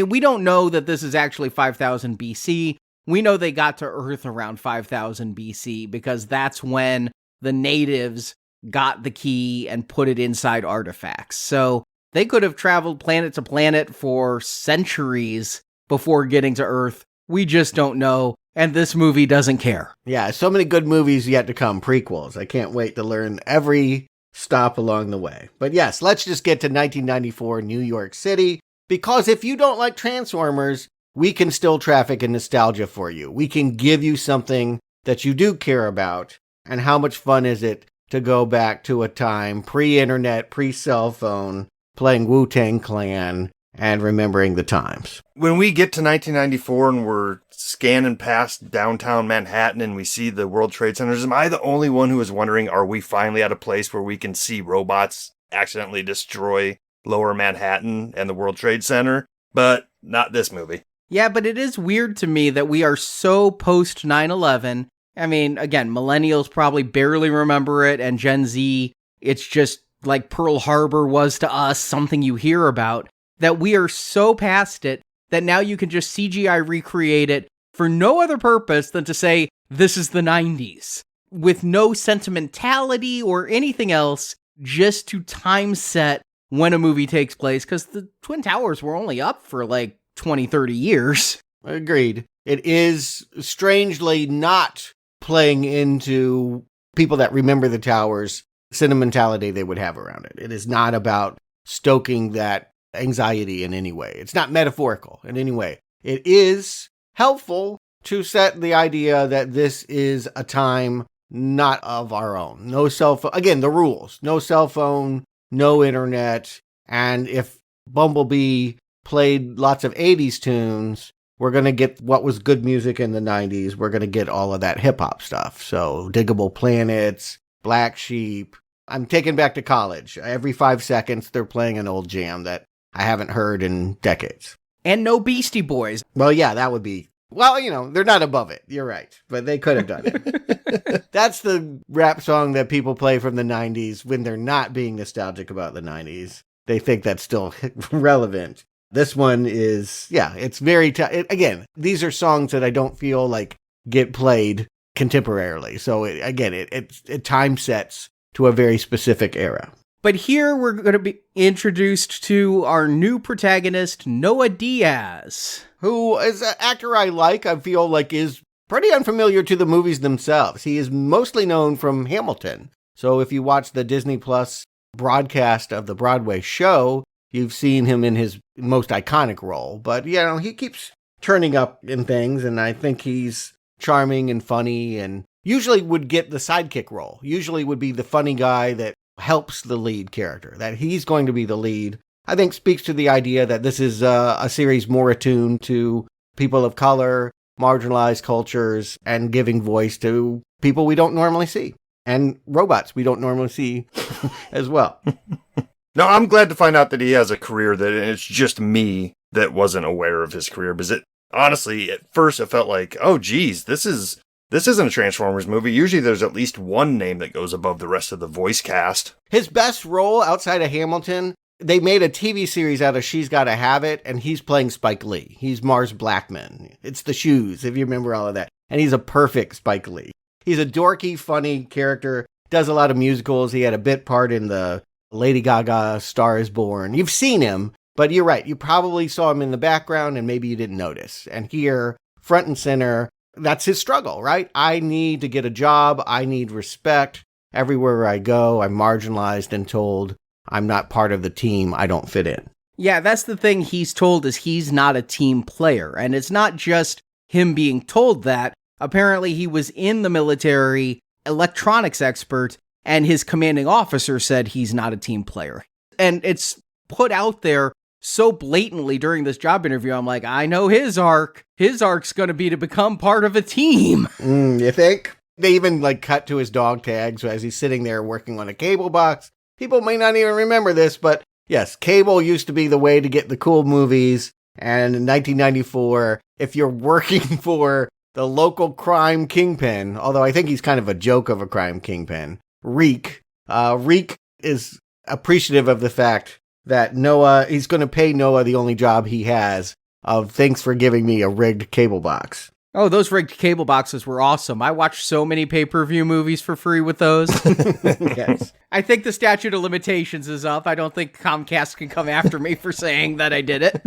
we don't know that this is actually 5000 BC. We know they got to Earth around 5000 BC because that's when the natives got the key and put it inside artifacts. So they could have traveled planet to planet for centuries before getting to Earth. We just don't know, and this movie doesn't care. Yeah, so many good movies yet to come, prequels. I can't wait to learn every stop along the way. But yes, let's just get to 1994 New York City, because if you don't like Transformers, we can still traffic in nostalgia for you. We can give you something that you do care about. And how much fun is it to go back to a time pre-internet, pre-cell phone, playing Wu-Tang Clan and remembering the times. When we get to 1994 and we're scanning past downtown Manhattan and we see the World Trade Centers, am I the only one who is wondering, are we finally at a place where we can see robots accidentally destroy Lower Manhattan and the World Trade Center? But not this movie. Yeah, but it is weird to me that we are so post 9/11. I mean, again, millennials probably barely remember it, and Gen Z, it's just like Pearl Harbor was to us, something you hear about, that we are so past it that now you can just CGI recreate it for no other purpose than to say, this is the 90s, with no sentimentality or anything else, just to time set when a movie takes place, because the Twin Towers were only up for like 20, 30 years. Agreed. It is strangely not playing into people that remember the towers, sentimentality they would have around it. It is not about stoking that anxiety in any way. It's not metaphorical in any way. It is helpful to set the idea that this is a time not of our own. No cell phone. Again, the rules. No cell phone, no internet. And if Bumblebee played lots of 80s tunes, we're going to get what was good music in the 90s. We're going to get all of that hip-hop stuff. So Diggable Planets, Black Sheep. I'm taken back to college. Every 5 seconds, they're playing an old jam that I haven't heard in decades. And no Beastie Boys. Well, yeah, that would be... Well, they're not above it. You're right. But they could have done it. That's the rap song that people play from the 90s when they're not being nostalgic about the 90s. They think that's still relevant. This one is, it's very... again, these are songs that I don't feel like get played contemporarily. So, it time sets to a very specific era. But here we're going to be introduced to our new protagonist, Noah Diaz, who is an actor I like. I feel like is pretty unfamiliar to the movies themselves. He is mostly known from Hamilton. So if you watch the Disney Plus broadcast of the Broadway show, you've seen him in his most iconic role. But, he keeps turning up in things, and I think he's charming and funny, and usually would get the sidekick role. Usually would be the funny guy that helps the lead character, that he's going to be the lead. I think speaks to the idea that this is a series more attuned to people of color, marginalized cultures, and giving voice to people we don't normally see. And robots we don't normally see as well. No, I'm glad to find out that he has a career that it's just me that wasn't aware of his career. Because honestly, at first it felt like, oh geez, this isn't a Transformers movie. Usually there's at least one name that goes above the rest of the voice cast. His best role outside of Hamilton, they made a TV series out of She's Gotta Have It, and he's playing Spike Lee. He's Mars Blackman. It's The Shoes, if you remember all of that. And he's a perfect Spike Lee. He's a dorky, funny character, does a lot of musicals. He had a bit part in the Lady Gaga Star is Born. You've seen him, but you're right. You probably saw him in the background, and maybe you didn't notice. And here, front and center, that's his struggle, right? I need to get a job. I need respect. Everywhere I go, I'm marginalized and told I'm not part of the team. I don't fit in. Yeah, that's the thing he's told is he's not a team player. And it's not just him being told that. Apparently he was in the military, electronics expert, and his commanding officer said he's not a team player. And it's put out there so blatantly during this job interview. I'm like, I know his arc. His arc's going to be to become part of a team. You think? They even cut to his dog tags as he's sitting there working on a cable box. People may not even remember this, but yes, cable used to be the way to get the cool movies. And in 1994, if you're working for the local crime kingpin, although I think he's kind of a joke of a crime kingpin, Reek is appreciative of the fact that he's going to pay Noah the only job he has of thanks for giving me a rigged cable box. Oh, those rigged cable boxes were awesome. I watched so many pay-per-view movies for free with those. Yes. I think the statute of limitations is up. I don't think Comcast can come after me for saying that I did it.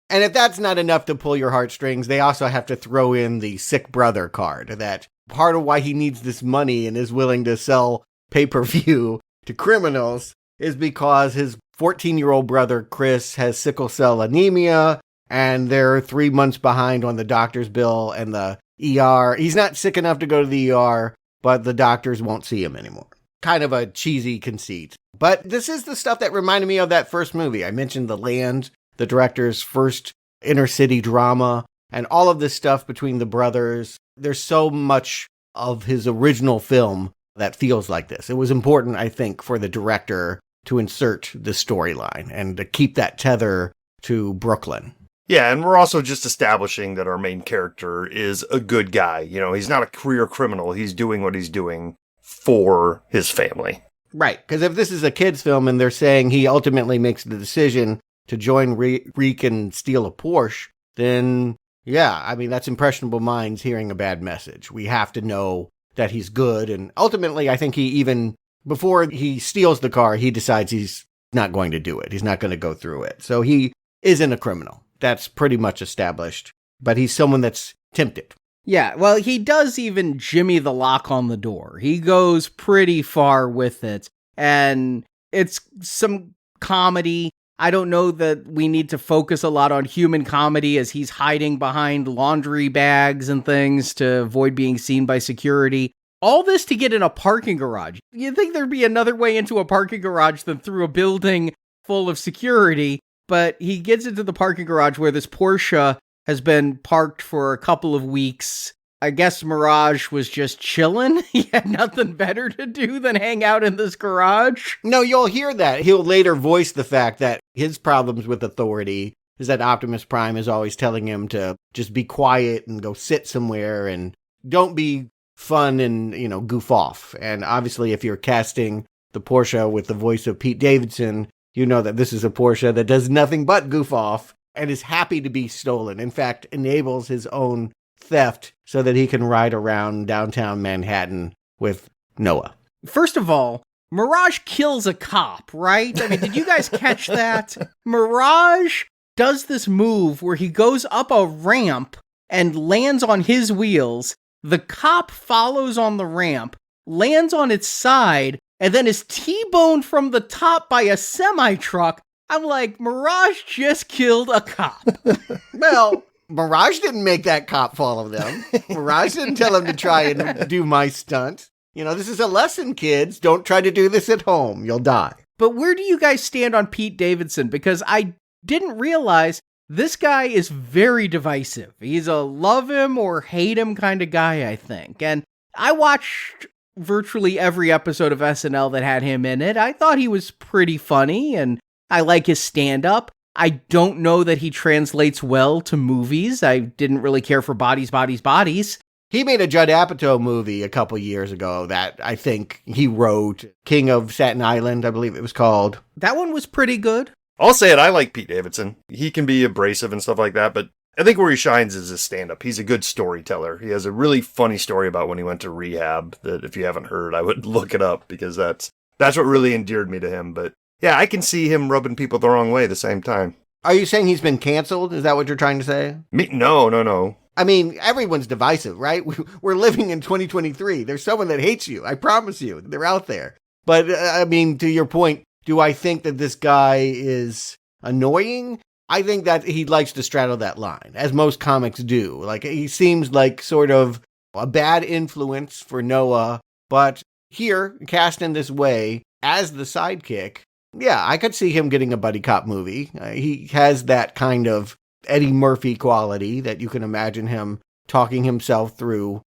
And if that's not enough to pull your heartstrings, they also have to throw in the sick brother card. That part of why he needs this money and is willing to sell pay-per-view to criminals is because his 14-year-old brother, Chris, has sickle cell anemia, and they're 3 months behind on the doctor's bill and the ER. He's not sick enough to go to the ER, but the doctors won't see him anymore. Kind of a cheesy conceit. But this is the stuff that reminded me of that first movie. I mentioned The Land, the director's first inner-city drama, and all of this stuff between the brothers. There's so much of his original film that feels like this. It was important, I think, for the director to insert the storyline and to keep that tether to Brooklyn. Yeah, and we're also just establishing that our main character is a good guy. You know, he's not a career criminal. He's doing what he's doing for his family. Right, because if this is a kid's film and they're saying he ultimately makes the decision to join Reek and steal a Porsche, then, yeah, I mean, that's impressionable minds hearing a bad message. We have to know that he's good, and ultimately, I think he even, before he steals the car, he decides he's not going to do it. He's not going to go through it. So he isn't a criminal. That's pretty much established, but he's someone that's tempted. Yeah, well, he does even jimmy the lock on the door. He goes pretty far with it, and it's some comedy. I don't know that we need to focus a lot on human comedy as he's hiding behind laundry bags and things to avoid being seen by security. All this to get in a parking garage. You'd think there'd be another way into a parking garage than through a building full of security, but he gets into the parking garage where this Porsche has been parked for a couple of weeks. I guess Mirage was just chilling. He had nothing better to do than hang out in this garage. No, you'll hear that. He'll later voice the fact that his problems with authority is that Optimus Prime is always telling him to just be quiet and go sit somewhere and don't be fun and, goof off. And obviously, if you're casting the Porsche with the voice of Pete Davidson, you know that this is a Porsche that does nothing but goof off and is happy to be stolen. In fact, enables his own theft so that he can ride around downtown Manhattan with Noah. First of all, Mirage kills a cop, right? I mean, did you guys catch that? Mirage does this move where he goes up a ramp and lands on his wheels. The cop follows on the ramp, lands on its side, and then is T-boned from the top by a semi-truck. I'm like, Mirage just killed a cop. Well, Mirage didn't make that cop follow them. Mirage didn't tell him to try and do my stunt. This is a lesson, kids. Don't try to do this at home. You'll die. But where do you guys stand on Pete Davidson? Because I didn't realize this guy is very divisive. He's a love him or hate him kind of guy, I think. And I watched virtually every episode of SNL that had him in it. I thought he was pretty funny, and I like his stand-up. I don't know that he translates well to movies. I didn't really care for Bodies, Bodies, Bodies. He made a Judd Apatow movie a couple years ago that I think he wrote, King of Staten Island, I believe it was called. That one was pretty good. I'll say it, I like Pete Davidson. He can be abrasive and stuff like that, but I think where he shines is his stand-up. He's a good storyteller. He has a really funny story about when he went to rehab that if you haven't heard, I would look it up because that's what really endeared me to him. But yeah, I can see him rubbing people the wrong way at the same time. Are you saying he's been canceled? Is that what you're trying to say? No. I mean, everyone's divisive, right? We're living in 2023. There's someone that hates you. I promise you. They're out there. But, to your point, do I think that this guy is annoying. I think that he likes to straddle that line, as most comics do. Like, he seems like sort of a bad influence for Noah, but here, cast in this way, as the sidekick, yeah, I could see him getting a buddy cop movie. He has that kind of Eddie Murphy quality that you can imagine him talking himself through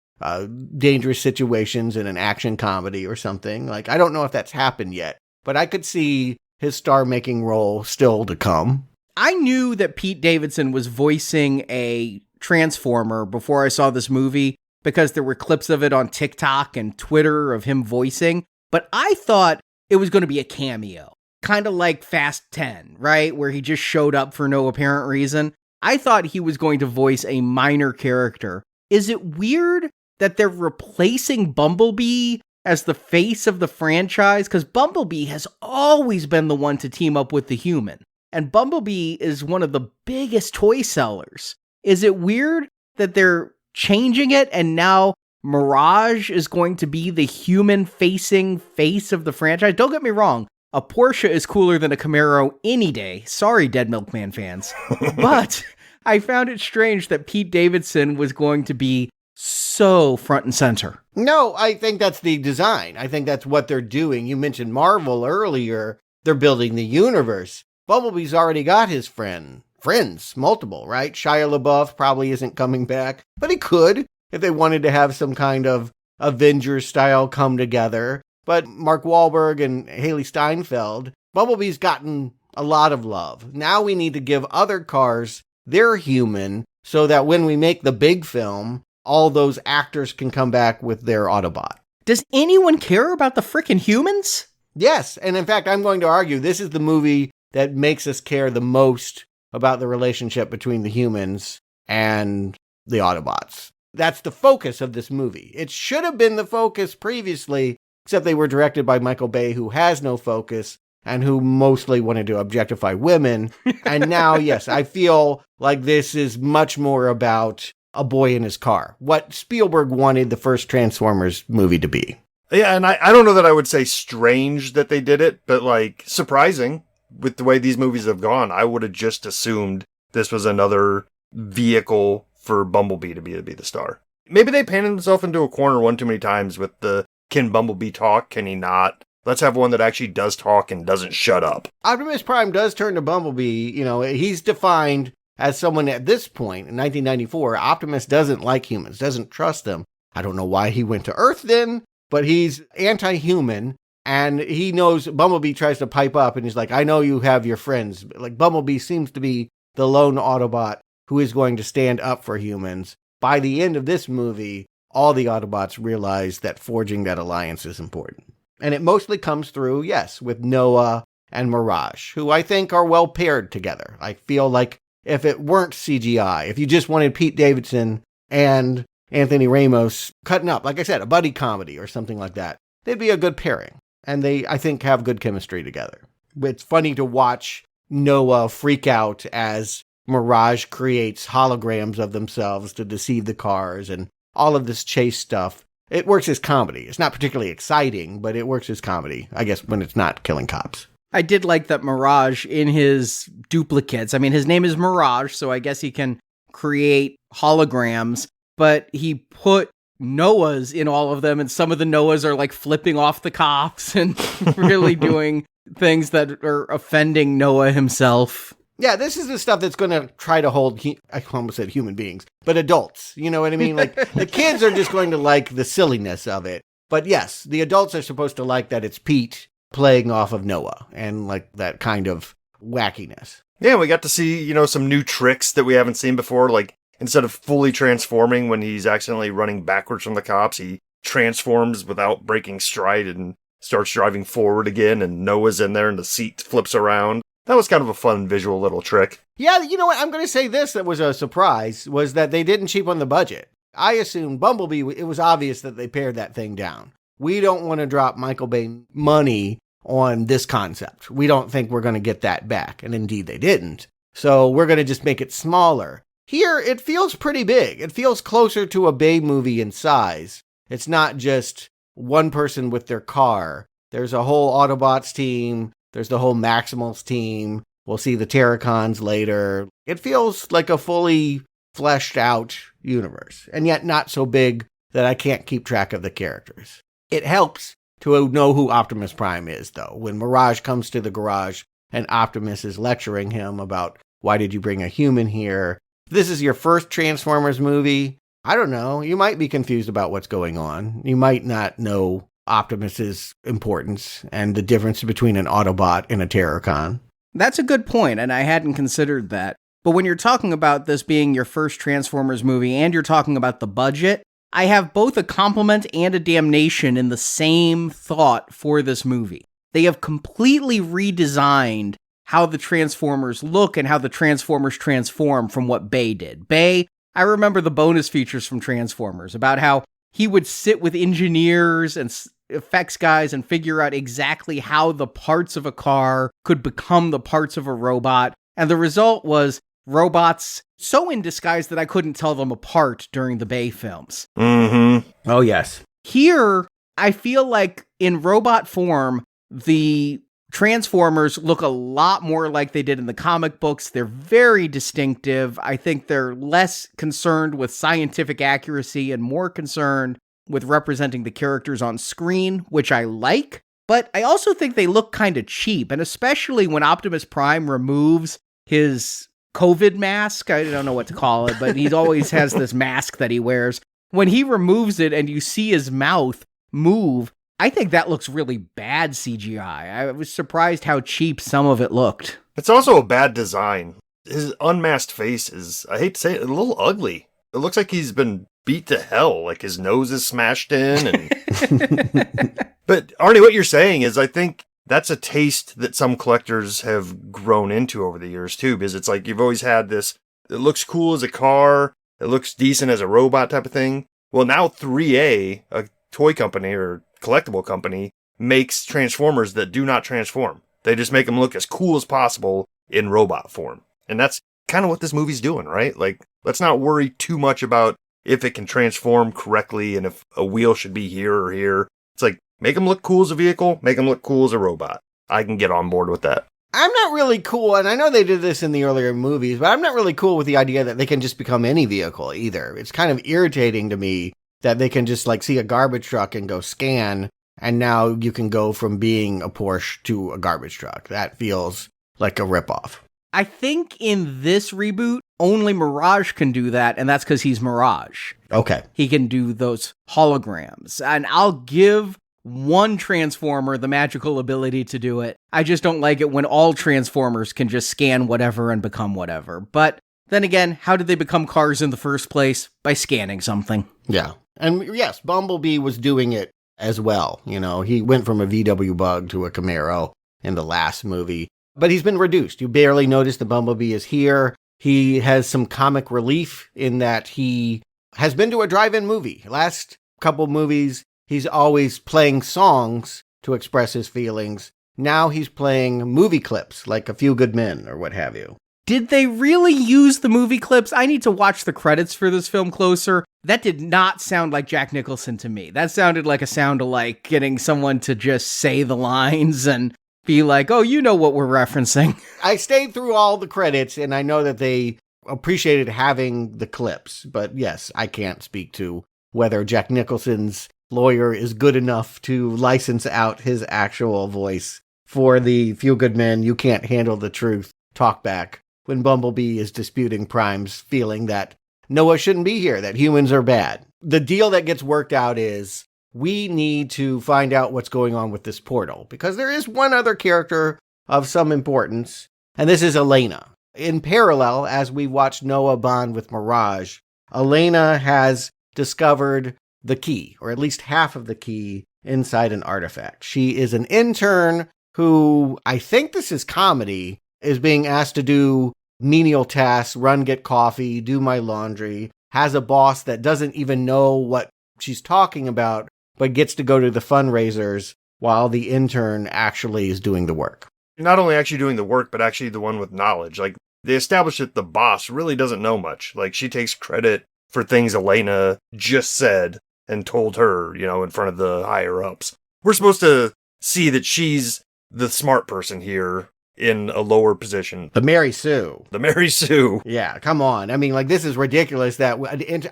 dangerous situations in an action comedy or something. Like, I don't know if that's happened yet, but I could see his star-making role still to come. I knew that Pete Davidson was voicing a Transformer before I saw this movie because there were clips of it on TikTok and Twitter of him voicing, but I thought it was going to be a cameo. Kind of like Fast 10, right? Where he just showed up for no apparent reason. I thought he was going to voice a minor character. Is it weird that they're replacing Bumblebee as the face of the franchise? Because Bumblebee has always been the one to team up with the human. And Bumblebee is one of the biggest toy sellers. Is it weird that they're changing it and now Mirage is going to be the human-facing face of the franchise? Don't get me wrong. A Porsche is cooler than a Camaro any day. Sorry, Dead Milkman fans. But I found it strange that Pete Davidson was going to be so front and center. No, I think that's the design. I think that's what they're doing. You mentioned Marvel earlier. They're building the universe. Bumblebee's already got his friends, multiple, right? Shia LaBeouf probably isn't coming back, but he could if they wanted to have some kind of Avengers style come together. But Mark Wahlberg and Haley Steinfeld, Bumblebee's gotten a lot of love. Now we need to give other cars their human so that when we make the big film, all those actors can come back with their Autobot. Does anyone care about the frickin' humans? Yes, and in fact, I'm going to argue this is the movie that makes us care the most about the relationship between the humans and the Autobots. That's the focus of this movie. It should have been the focus previously, except they were directed by Michael Bay, who has no focus and who mostly wanted to objectify women. And now, yes, I feel like this is much more about a boy in his car, what Spielberg wanted the first Transformers movie to be. Yeah, and I don't know that I would say strange that they did it, but like surprising. With the way these movies have gone, I would have just assumed this was another vehicle for Bumblebee to be the star. Maybe they painted themselves into a corner one too many times with the, can Bumblebee talk? Can he not? Let's have one that actually does talk and doesn't shut up. Optimus Prime does turn to Bumblebee. You know, he's defined as someone at this point in 1994. Optimus doesn't like humans, doesn't trust them. I don't know why he went to Earth then, but he's anti-human. And he knows Bumblebee tries to pipe up and he's like, I know you have your friends. Like, Bumblebee seems to be the lone Autobot who is going to stand up for humans. By the end of this movie, all the Autobots realize that forging that alliance is important. And it mostly comes through, yes, with Noah and Mirage, who I think are well paired together. I feel like if it weren't CGI, if you just wanted Pete Davidson and Anthony Ramos cutting up, like I said, a buddy comedy or something like that, they'd be a good pairing. And they, I think, have good chemistry together. It's funny to watch Noah freak out as Mirage creates holograms of themselves to deceive the cars and all of this chase stuff. It works as comedy. It's not particularly exciting, but it works as comedy, I guess, when it's not killing cops. I did like that Mirage in his duplicates. I mean, his name is Mirage, so I guess he can create holograms, but he put Noahs in all of them, and some of the Noahs are like flipping off the cops and really doing things that are offending Noah himself. Yeah, this is the stuff that's going to try to hold, I almost said human beings, but adults. You know what I mean? Like, the kids are just going to like the silliness of it. But yes, the adults are supposed to like that it's Pete playing off of Noah and like that kind of wackiness. Yeah, we got to see, some new tricks that we haven't seen before, like instead of fully transforming when he's accidentally running backwards from the cops, he transforms without breaking stride and starts driving forward again, and Noah's in there and the seat flips around. That was kind of a fun visual little trick. Yeah, you know what? I'm going to say this that was a surprise, was that they didn't cheapen the budget. I assumed Bumblebee, it was obvious that they pared that thing down. We don't want to drop Michael Bay money on this concept. We don't think we're going to get that back. And indeed they didn't. So we're going to just make it smaller. Here, it feels pretty big. It feels closer to a Bay movie in size. It's not just one person with their car. There's a whole Autobots team. There's the whole Maximals team. We'll see the Terracons later. It feels like a fully fleshed out universe, and yet not so big that I can't keep track of the characters. It helps to know who Optimus Prime is, though. When Mirage comes to the garage and Optimus is lecturing him about why did you bring a human here? If this is your first Transformers movie, I don't know. You might be confused about what's going on. You might not know Optimus's importance and the difference between an Autobot and a Terracon. That's a good point, and I hadn't considered that. But when you're talking about this being your first Transformers movie and you're talking about the budget, I have both a compliment and a damnation in the same thought for this movie. They have completely redesigned how the Transformers look and how the Transformers transform from what Bay did. Bay, I remember the bonus features from Transformers about how he would sit with engineers and effects guys and figure out exactly how the parts of a car could become the parts of a robot. And the result was robots so in disguise that I couldn't tell them apart during the Bay films. Mm-hmm. Oh, yes. Here, I feel like in robot form, the Transformers look a lot more like they did in the comic books. They're very distinctive. I think they're less concerned with scientific accuracy and more concerned with representing the characters on screen, which I like. But I also think they look kind of cheap, and especially when Optimus Prime removes his COVID mask. I don't know what to call it, but he always has this mask that he wears. When he removes it and you see his mouth move, I think that looks really bad CGI. I was surprised how cheap some of it looked. It's also a bad design. His unmasked face is, I hate to say it, a little ugly. It looks like he's been beat to hell, like his nose is smashed in. And But Arnie, what you're saying is I think that's a taste that some collectors have grown into over the years too, because it's like you've always had this, it looks cool as a car, it looks decent as a robot type of thing. Well, now 3A, a toy company or collectible company, makes Transformers that do not transform. They just make them look as cool as possible in robot form. And that's kind of what this movie's doing, right? Like, let's not worry too much about if it can transform correctly and if a wheel should be here or here. It's like, make them look cool as a vehicle, make them look cool as a robot. I can get on board with that. I'm not really cool, and I know they did this in the earlier movies, but I'm not really cool with the idea that they can just become any vehicle either. It's kind of irritating to me that they can just like see a garbage truck and go scan, and now you can go from being a Porsche to a garbage truck. That feels like a ripoff. I think in this reboot, only Mirage can do that, and that's because he's Mirage. Okay. He can do those holograms, and I'll give one Transformer the magical ability to do it. I just don't like it when all Transformers can just scan whatever and become whatever. But then again, how did they become cars in the first place? By scanning something. Yeah. And yes, Bumblebee was doing it as well. You know, he went from a VW Bug to a Camaro in the last movie. But he's been reduced. You barely notice the Bumblebee is here. He has some comic relief in that he has been to a drive-in movie. Last couple movies, he's always playing songs to express his feelings. Now he's playing movie clips, like A Few Good Men or what have you. Did they really use the movie clips? I need to watch the credits for this film closer. That did not sound like Jack Nicholson to me. That sounded like a sound-alike, getting someone to just say the lines and be like, oh, you know what we're referencing. I stayed through all the credits, and I know that they appreciated having the clips. But yes, I can't speak to whether Jack Nicholson's lawyer is good enough to license out his actual voice for the Few Good Men, You Can't Handle the Truth talkback when Bumblebee is disputing Prime's feeling that Noah shouldn't be here, that humans are bad. The deal that gets worked out is we need to find out what's going on with this portal, because there is one other character of some importance, and this is Elena. In parallel, as we watch Noah bond with Mirage, Elena has discovered the key, or at least half of the key, inside an artifact. She is an intern who, I think this is comedy, is being asked to do menial tasks, run, get coffee, do my laundry, has a boss that doesn't even know what she's talking about, but gets to go to the fundraisers while the intern actually is doing the work. Not only actually doing the work, but actually the one with knowledge. Like, they established that the boss really doesn't know much. Like, she takes credit for things Elena just said and told her, you know, in front of the higher ups. We're supposed to see that she's the smart person here, in a lower position. The Mary Sue. The Mary Sue. Yeah, come on. I mean, like, this is ridiculous that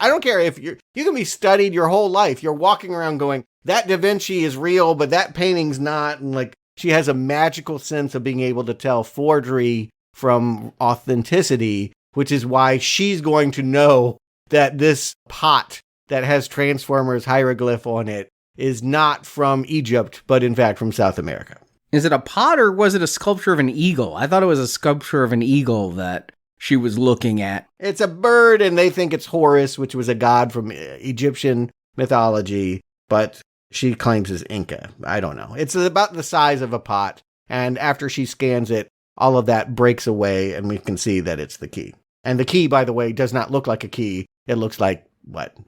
I don't care if you can be studied your whole life. You're walking around going, that Da Vinci is real, but that painting's not. And like, she has a magical sense of being able to tell forgery from authenticity, which is why she's going to know that this pot that has Transformers hieroglyph on it is not from Egypt, but in fact from South America. Is it a pot or was it a sculpture of an eagle? I thought it was a sculpture of an eagle that she was looking at. It's a bird, and they think it's Horus, which was a god from Egyptian mythology, but she claims it's Inca. I don't know. It's about the size of a pot, and after she scans it, all of that breaks away, and we can see that it's the key. And the key, by the way, does not look like a key. It looks like,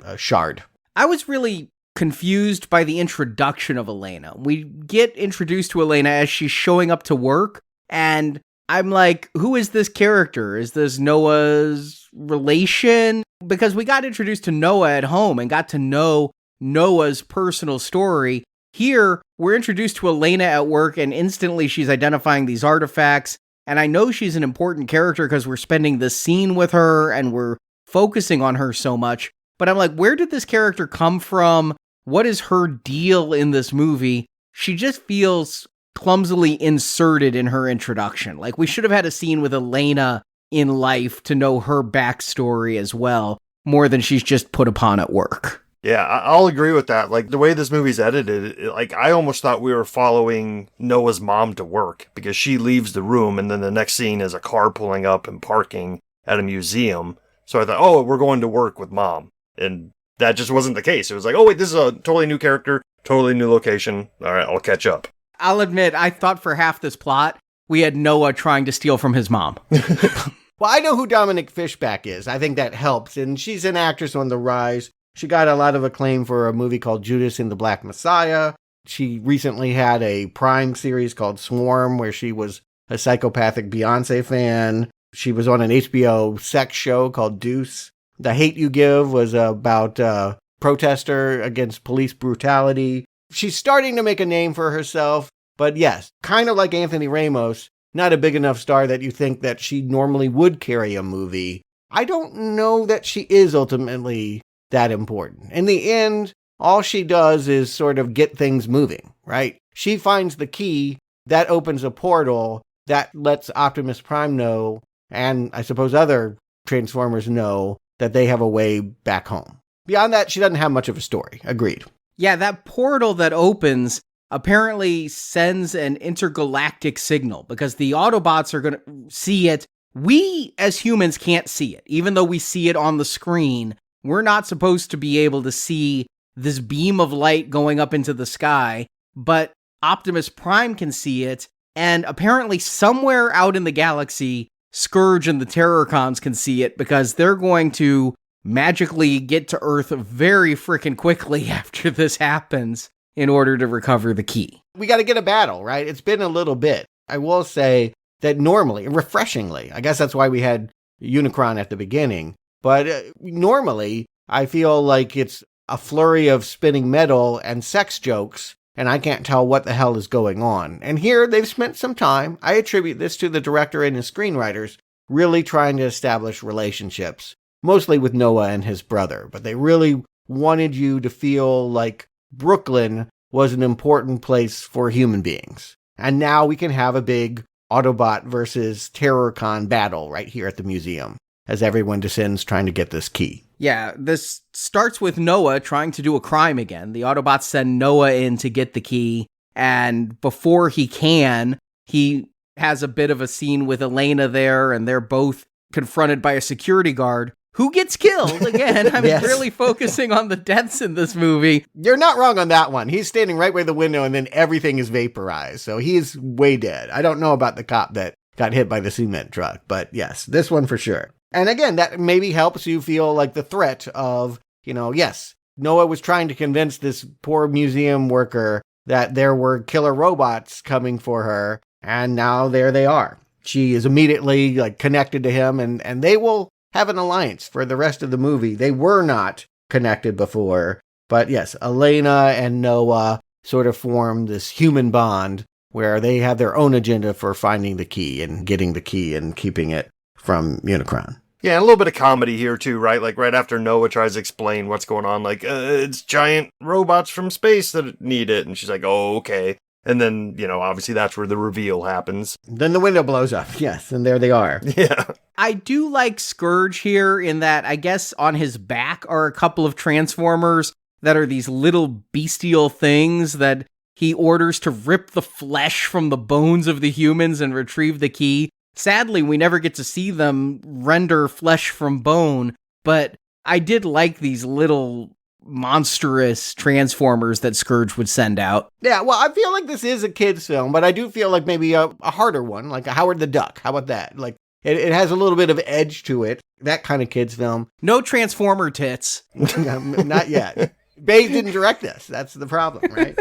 a shard. I was really confused by the introduction of Elena. We get introduced to Elena as she's showing up to work, and I'm like, who is this character? Is this Noah's relation? Because we got introduced to Noah at home and got to know Noah's personal story. Here, we're introduced to Elena at work, and instantly she's identifying these artifacts, and I know she's an important character because we're spending the scene with her, and we're focusing on her so much, but I'm like, where did this character come from? What is her deal in this movie? She just feels clumsily inserted in her introduction. Like, we should have had a scene with Elena in life to know her backstory as well, more than she's just put upon at work. Yeah, I'll agree with that. Like, the way this movie's edited, I almost thought we were following Noah's mom to work, because she leaves the room, and then the next scene is a car pulling up and parking at a museum. So I thought, oh, we're going to work with mom. And that just wasn't the case. It was like, oh, wait, this is a totally new character, totally new location. All right, I'll catch up. I'll admit, I thought for half this plot, we had Noah trying to steal from his mom. Well, I know who Dominic Fishback is. I think that helps. And she's an actress on the rise. She got a lot of acclaim for a movie called Judas and the Black Messiah. She recently had a Prime series called Swarm, where she was a psychopathic Beyonce fan. She was on an HBO sex show called Deuce. The Hate You Give was about a protester against police brutality. She's starting to make a name for herself, but yes, kind of like Anthony Ramos, not a big enough star that you think that she normally would carry a movie. I don't know that she is ultimately that important. In the end, all she does is sort of get things moving, right? She finds the key, that opens a portal, that lets Optimus Prime know, and I suppose other Transformers know, that they have a way back home. Beyond that, she doesn't have much of a story. Agreed. Yeah, that portal that opens apparently sends an intergalactic signal, because the Autobots are going to see it. We, as humans, can't see it. Even though we see it on the screen, we're not supposed to be able to see this beam of light going up into the sky, but Optimus Prime can see it, and apparently somewhere out in the galaxy, Scourge and the Terrorcons can see it, because they're going to magically get to Earth very freaking quickly after this happens in order to recover the key. We got to get a battle, right? It's been a little bit. I will say that normally, refreshingly, I guess that's why we had Unicron at the beginning, but normally I feel like it's a flurry of spinning metal and sex jokes, and I can't tell what the hell is going on. And here they've spent some time, I attribute this to the director and his screenwriters, really trying to establish relationships, mostly with Noah and his brother. But they really wanted you to feel like Brooklyn was an important place for human beings. And now we can have a big Autobot versus Terrorcon battle right here at the museum, as everyone descends trying to get this key. Yeah, this starts with Noah trying to do a crime again. The Autobots send Noah in to get the key, and before he can, he has a bit of a scene with Elena there, and they're both confronted by a security guard who gets killed again. I'm Yes. really focusing on the deaths in this movie. You're not wrong on that one. He's standing right by the window, and then everything is vaporized, so he's way dead. I don't know about the cop that got hit by the cement truck, but yes, this one for sure. And again, that maybe helps you feel like the threat of, yes, Noah was trying to convince this poor museum worker that there were killer robots coming for her, and now there they are. She is immediately connected to him, and they will have an alliance for the rest of the movie. They were not connected before, but yes, Elena and Noah sort of form this human bond where they have their own agenda for finding the key and getting the key and keeping it from Unicron. Yeah, and a little bit of comedy here too, right? Like right after Noah tries to explain what's going on, like, it's giant robots from space that need it. And she's like, oh, okay. And then, obviously that's where the reveal happens. Then the window blows up. Yes, and there they are. Yeah. I do like Scourge here in that I guess on his back are a couple of Transformers that are these little bestial things that he orders to rip the flesh from the bones of the humans and retrieve the key. Sadly, we never get to see them render flesh from bone, but I did like these little monstrous Transformers that Scourge would send out. Yeah, well, I feel like this is a kid's film, but I do feel like maybe a harder one, like a Howard the Duck. How about that? Like, it has a little bit of edge to it, that kind of kid's film. No Transformer tits. Not yet. Bay didn't direct this. That's the problem, right?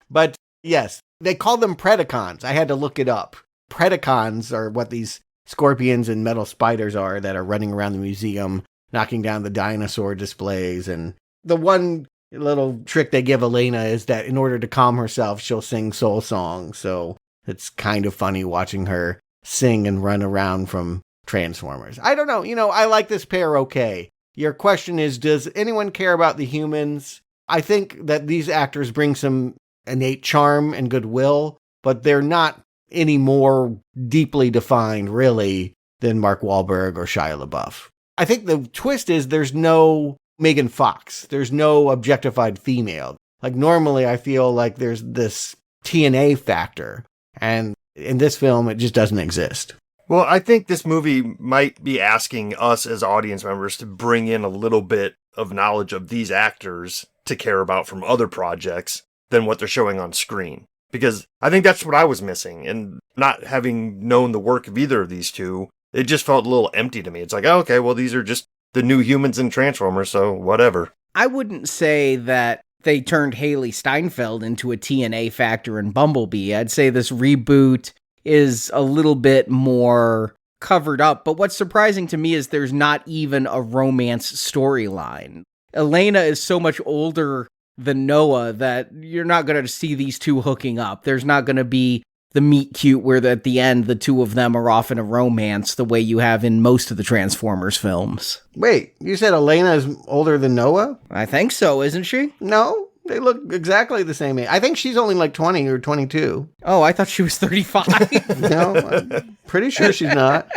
But yes, they call them Predacons. I had to look it up. Predacons are what these scorpions and metal spiders are that are running around the museum, knocking down the dinosaur displays. And the one little trick they give Elena is that in order to calm herself, she'll sing soul songs. So it's kind of funny watching her sing and run around from Transformers. I don't know. I like this pair okay. Your question is, does anyone care about the humans? I think that these actors bring some innate charm and goodwill, but they're not any more deeply defined, really, than Mark Wahlberg or Shia LaBeouf. I think the twist is there's no Megan Fox. There's no objectified female. Like, normally I feel like there's this TNA factor, and in this film, it just doesn't exist. Well, I think this movie might be asking us as audience members to bring in a little bit of knowledge of these actors to care about from other projects than what they're showing on screen. Because I think that's what I was missing. And not having known the work of either of these two, it just felt a little empty to me. It's like, oh, okay, well, these are just the new humans in Transformers, so whatever. I wouldn't say that they turned Haley Steinfeld into a TNA factor in Bumblebee. I'd say this reboot is a little bit more covered up. But what's surprising to me is there's not even a romance storyline. Elena is so much older than Noah that you're not going to see these two hooking up. There's not going to be the meet cute where at the end the two of them are off in a romance the way you have in most of the Transformers films. Wait, you said Elena is older than Noah? I think so, isn't she? No, they look exactly the same age. I think she's only like 20 or 22. Oh, I thought she was 35. No, I'm pretty sure she's not.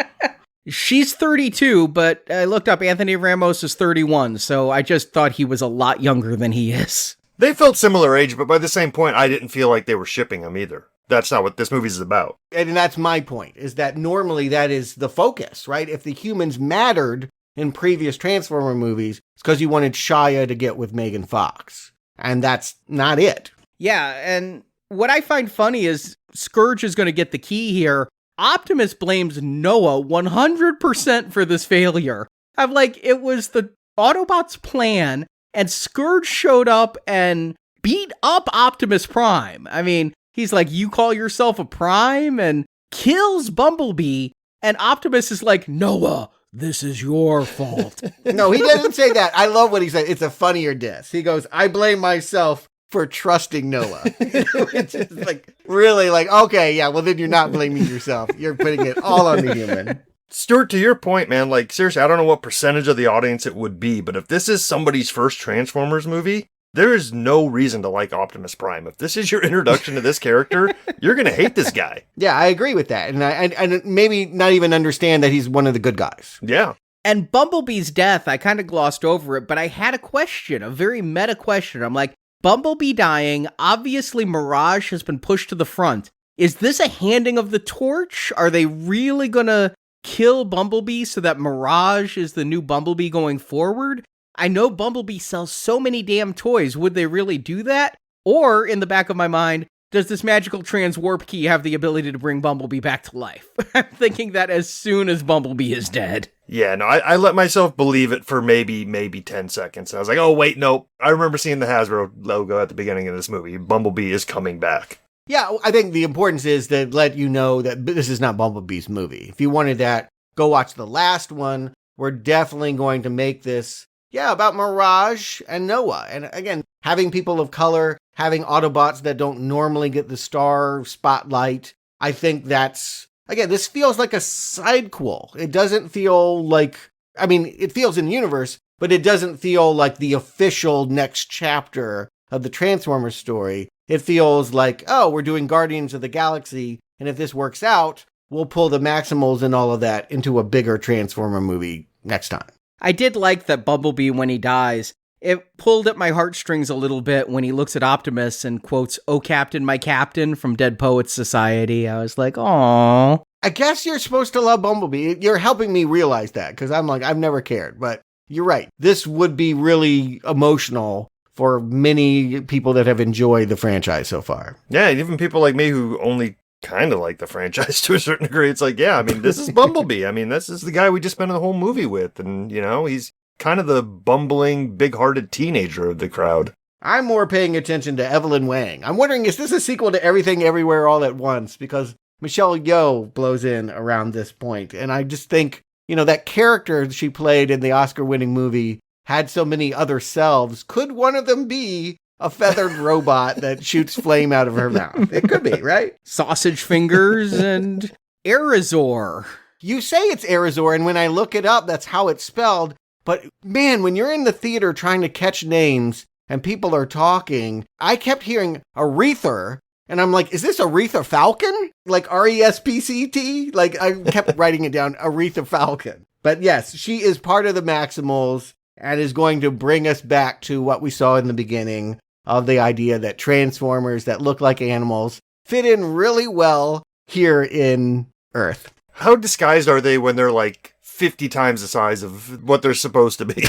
She's 32, but I looked up Anthony Ramos is 31, so I just thought he was a lot younger than he is. They felt similar age, but by the same point, I didn't feel like they were shipping them either. That's not what this movie's about. And that's my point, is that normally that is the focus, right? If the humans mattered in previous Transformer movies, it's because you wanted Shia to get with Megan Fox. And that's not it. Yeah, and what I find funny is Scourge is going to get the key here. Optimus blames Noah 100% for this failure. I'm like, it was the Autobots' plan, and Scourge showed up and beat up Optimus Prime. I mean, he's like, you call yourself a Prime? And kills Bumblebee, and Optimus is like, Noah, this is your fault. No, he doesn't say that. I love what he said. It's a funnier diss. He goes, I blame myself for trusting Noah. It's just like, really like, okay, yeah, well then you're not blaming yourself. You're putting it all on the human. Stuart, to your point, man, like, seriously, I don't know what percentage of the audience it would be, but if this is somebody's first Transformers movie, there is no reason to like Optimus Prime. If this is your introduction to this character, you're going to hate this guy. Yeah, I agree with that. And maybe not even understand that he's one of the good guys. Yeah. And Bumblebee's death, I kind of glossed over it, but I had a question, a very meta question. I'm like, Bumblebee dying, obviously Mirage has been pushed to the front. Is this a handing of the torch? Are they really going to kill Bumblebee so that Mirage is the new Bumblebee going forward? I know Bumblebee sells so many damn toys. Would they really do that? Or, in the back of my mind, does this magical transwarp key have the ability to bring Bumblebee back to life? I'm thinking that as soon as Bumblebee is dead. Yeah, no, I let myself believe it for maybe 10 seconds. And I was like, oh, wait, no. I remember seeing the Hasbro logo at the beginning of this movie. Bumblebee is coming back. Yeah, I think the importance is to let you know that this is not Bumblebee's movie. If you wanted that, go watch the last one. We're definitely going to make this, about Mirage and Noah. And again, having people of color, having Autobots that don't normally get the star spotlight. I think that's, again, this feels like a sidequel. It doesn't feel like, I mean, it feels in universe, but it doesn't feel like the official next chapter of the Transformers story. It feels like, oh, we're doing Guardians of the Galaxy, and if this works out, we'll pull the Maximals and all of that into a bigger Transformer movie next time. I did like that Bumblebee, when he dies, it pulled at my heartstrings a little bit when he looks at Optimus and quotes, "Oh, Captain, my Captain," from Dead Poets Society. I was like, aww. I guess you're supposed to love Bumblebee. You're helping me realize that, because I'm like, I've never cared. But you're right. This would be really emotional for many people that have enjoyed the franchise so far. Yeah, and even people like me who only kind of like the franchise to a certain degree. It's like, yeah, I mean, this is Bumblebee. I mean, this is the guy we just spent the whole movie with. And, you know, he's kind of the bumbling, big-hearted teenager of the crowd. I'm more paying attention to Evelyn Wang. I'm wondering, is this a sequel to Everything Everywhere All at Once? Because Michelle Yeoh blows in around this point. And I just think, you know, that character she played in the Oscar-winning movie had so many other selves. Could one of them be a feathered robot that shoots flame out of her mouth? It could be, right? Sausage fingers and Arizor. You say it's Arizor, and when I look it up, that's how it's spelled. But man, when you're in the theater trying to catch names and people are talking, I kept hearing Aretha, and I'm like, is this Aretha Falcon? Like R-E-S-P-C-T? Like, I kept writing it down, Aretha Falcon. But yes, she is part of the Maximals and is going to bring us back to what we saw in the beginning of the idea that Transformers that look like animals fit in really well here in Earth. How disguised are they when they're like 50 times the size of what they're supposed to be?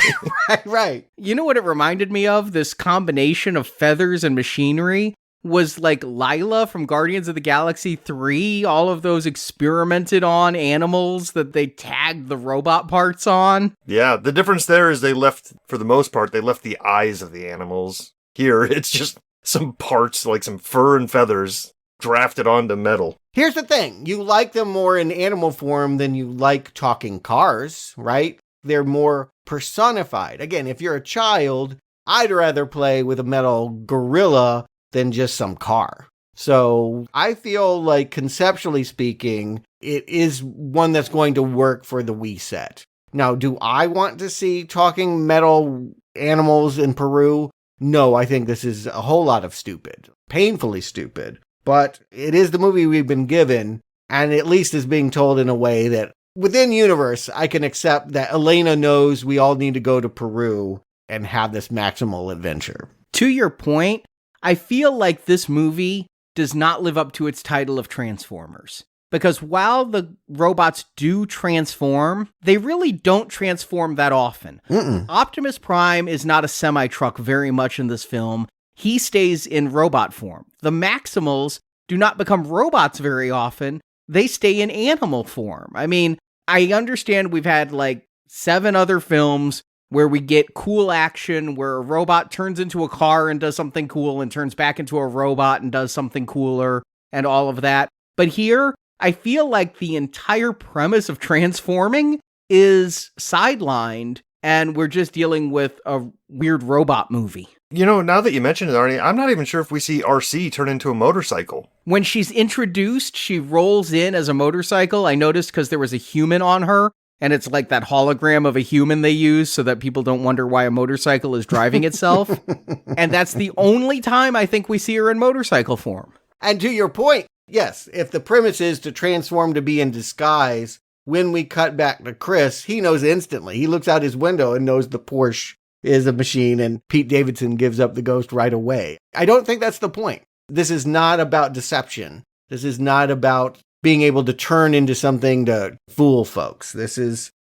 Right. You know what it reminded me of? This combination of feathers and machinery was like Lila from Guardians of the Galaxy 3, all of those experimented on animals that they tagged the robot parts on. Yeah, the difference there is they left, for the most part, they left the eyes of the animals. Here, it's just some parts, like some fur and feathers, drafted onto metal. Here's the thing. You like them more in animal form than you like talking cars, right? They're more personified. Again, if you're a child, I'd rather play with a metal gorilla than just some car. So I feel like conceptually speaking, it is one that's going to work for the Wii set. Now, do I want to see talking metal animals in Peru? No, I think this is a whole lot of stupid, painfully stupid. But it is the movie we've been given, and at least is being told in a way that within universe, I can accept that Elena knows we all need to go to Peru and have this maximal adventure. To your point, I feel like this movie does not live up to its title of Transformers. Because while the robots do transform, they really don't transform that often. Optimus Prime is not a semi-truck very much in this film. He stays in robot form. The Maximals do not become robots very often. They stay in animal form. I mean, I understand we've had like 7 other films where we get cool action, where a robot turns into a car and does something cool and turns back into a robot and does something cooler and all of that. But here, I feel like the entire premise of transforming is sidelined and we're just dealing with a weird robot movie. You know, now that you mention it, Arnie, I'm not even sure if we see RC turn into a motorcycle. When she's introduced, she rolls in as a motorcycle. I noticed because there was a human on her, and it's like that hologram of a human they use so that people don't wonder why a motorcycle is driving itself. And that's the only time I think we see her in motorcycle form. And to your point, yes, if the premise is to transform to be in disguise, when we cut back to Chris, he knows instantly. He looks out his window and knows the Porsche is a machine, and Pete Davidson gives up the ghost right away. I don't think that's the point. This is not about deception. This is not about being able to turn into something to fool folks.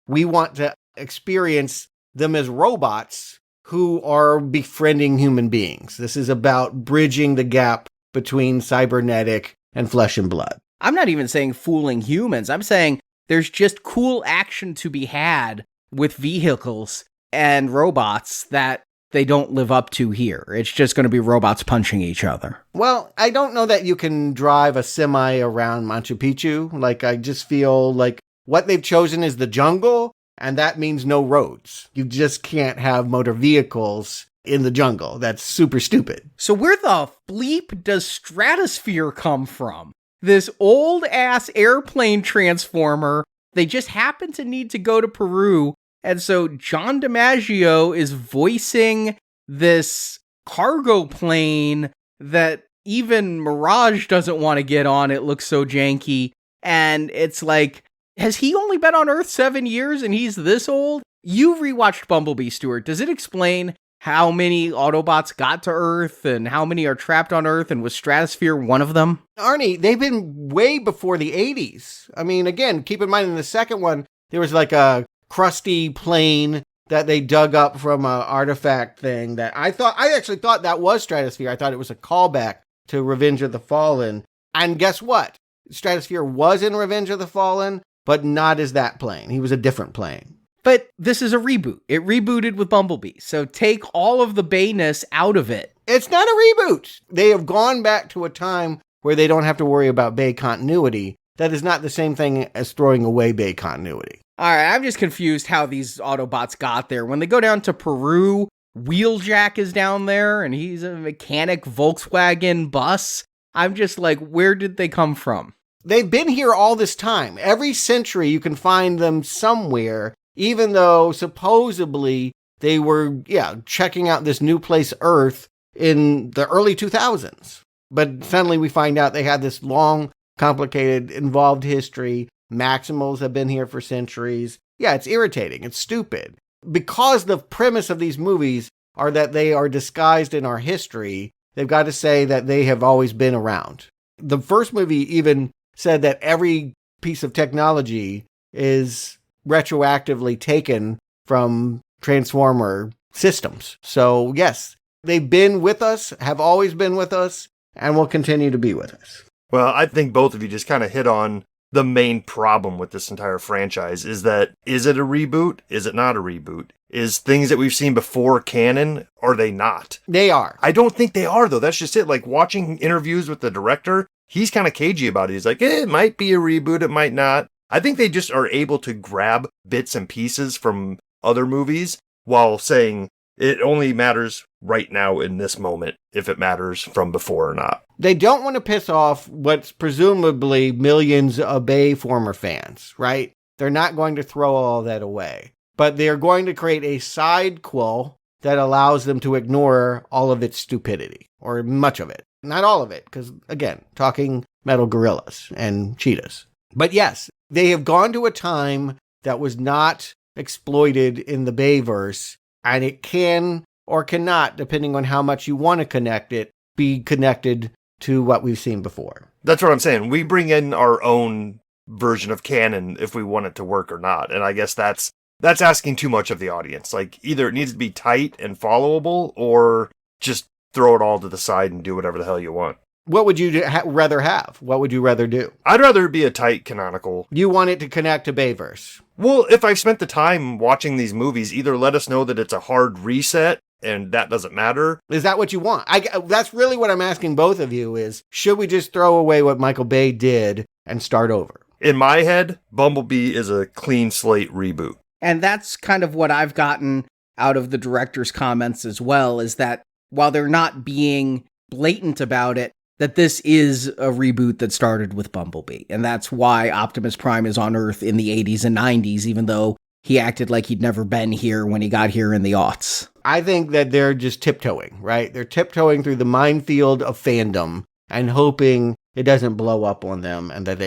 We want to experience them as robots who are befriending human beings. This is about bridging the gap between cybernetic and flesh and blood. I'm not even saying fooling humans. I'm saying there's just cool action to be had with vehicles and robots that they don't live up to here. It's just going to be robots punching each other. Well, I don't know that you can drive a semi around Machu Picchu. Like, I just feel like what they've chosen is the jungle, And that means no roads. You just can't have motor vehicles in the jungle. That's super stupid. So where the bleep does Stratosphere come from? This old-ass airplane transformer, they just happen to need to go to Peru, and so John DiMaggio is voicing this cargo plane that even Mirage doesn't want to get on. It looks so janky, and it's like, has he only been on Earth 7 years and he's this old? You rewatched Bumblebee, Stuart. Does it explain how many Autobots got to Earth and how many are trapped on Earth, and was Stratosphere one of them? Arnie, they've been way before the 80s. I mean, again, keep in mind in the second one, there was like a crusty plane that they dug up from an artifact thing that I actually thought that was Stratosphere. I thought it was a callback to Revenge of the Fallen. And guess what? Stratosphere was in Revenge of the Fallen, but not as that plane. He was a different plane. But this is a reboot. It rebooted with Bumblebee. So take all of the Bayness out of it. It's not a reboot. They have gone back to a time where they don't have to worry about Bay continuity. That is not the same thing as throwing away Bay continuity. All right, I'm just confused how these Autobots got there. When they go down to Peru, Wheeljack is down there, and he's a mechanic Volkswagen bus. I'm just like, where did they come from? They've been here all this time. Every century you can find them somewhere, even though supposedly they were, checking out this new place, Earth, in the early 2000s. But suddenly we find out they had this long, complicated, involved history. Maximals have been here for centuries. Yeah, it's irritating. It's stupid. Because the premise of these movies are that they are disguised in our history, they've got to say that they have always been around. The first movie even said that every piece of technology is retroactively taken from Transformer systems. So yes, they've been with us, have always been with us, and will continue to be with us. Well, I think both of you just kind of hit on the main problem with this entire franchise. Is it a reboot? Is it not a reboot? Is things that we've seen before canon? Or are they not? They are. I don't think they are, though. That's just it. Like, watching interviews with the director, he's kind of cagey about it. He's like, it might be a reboot, it might not. I think they just are able to grab bits and pieces from other movies while saying it only matters right now in this moment, if it matters from before or not. They don't want to piss off what's presumably millions of Bayformer fans, right? They're not going to throw all that away. But they're going to create a sidequel that allows them to ignore all of its stupidity, or much of it. Not all of it, because, again, talking metal gorillas and cheetahs. But yes, they have gone to a time that was not exploited in the Bayverse, and it can or cannot, depending on how much you want to connect it, be connected to what we've seen before. That's what I'm saying. We bring in our own version of canon if we want it to work or not. And I guess that's asking too much of the audience. Like, either it needs to be tight and followable, or just throw it all to the side and do whatever the hell you want. What would you rather have? What would you rather do? I'd rather it be a tight canonical. You want it to connect to Bayverse? Well, if I've spent the time watching these movies, either let us know that it's a hard reset and that doesn't matter. Is that what you want? That's really what I'm asking both of you is, should we just throw away what Michael Bay did and start over? In my head, Bumblebee is a clean slate reboot. And that's kind of what I've gotten out of the director's comments as well, is that while they're not being blatant about it, that this is a reboot that started with Bumblebee. And that's why Optimus Prime is on Earth in the 80s and 90s, even though he acted like he'd never been here when he got here in the aughts. I think that they're just tiptoeing, right? They're tiptoeing through the minefield of fandom and hoping it doesn't blow up on them, and that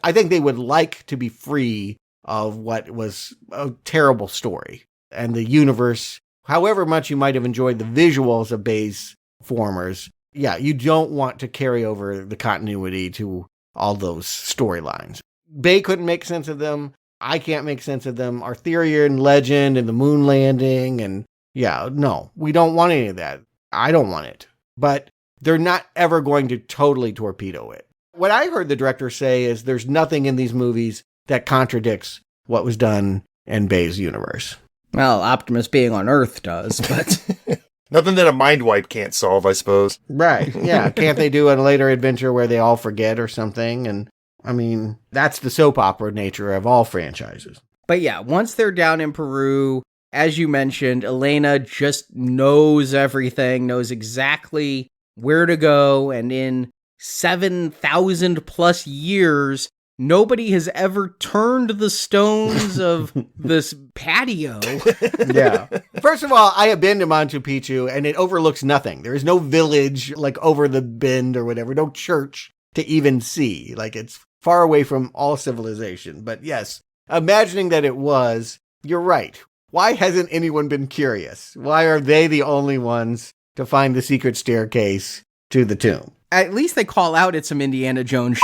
I think they would like to be free of what was a terrible story. And the universe, however much you might have enjoyed the visuals of Bay's Formers, you don't want to carry over the continuity to all those storylines. Bay couldn't make sense of them. I can't make sense of them. Arthurian legend and the moon landing, and no, we don't want any of that. I don't want it. But they're not ever going to totally torpedo it. What I heard the director say is there's nothing in these movies that contradicts what was done in Bay's universe. Well, Optimus being on Earth does, but... Nothing that a mind wipe can't solve, I suppose. Right, yeah. Can't they do a later adventure where they all forget or something? And, I mean, that's the soap opera nature of all franchises. But yeah, once they're down in Peru, as you mentioned, Elena just knows everything, knows exactly where to go, and in 7,000 plus years, nobody has ever turned the stones of this patio. Yeah. First of all, I have been to Machu Picchu, and it overlooks nothing. There is no village, like, over the bend or whatever, no church to even see. Like, it's far away from all civilization. But yes, imagining that it was, you're right. Why hasn't anyone been curious? Why are they the only ones to find the secret staircase to the tomb? At least they call out it's some Indiana Jones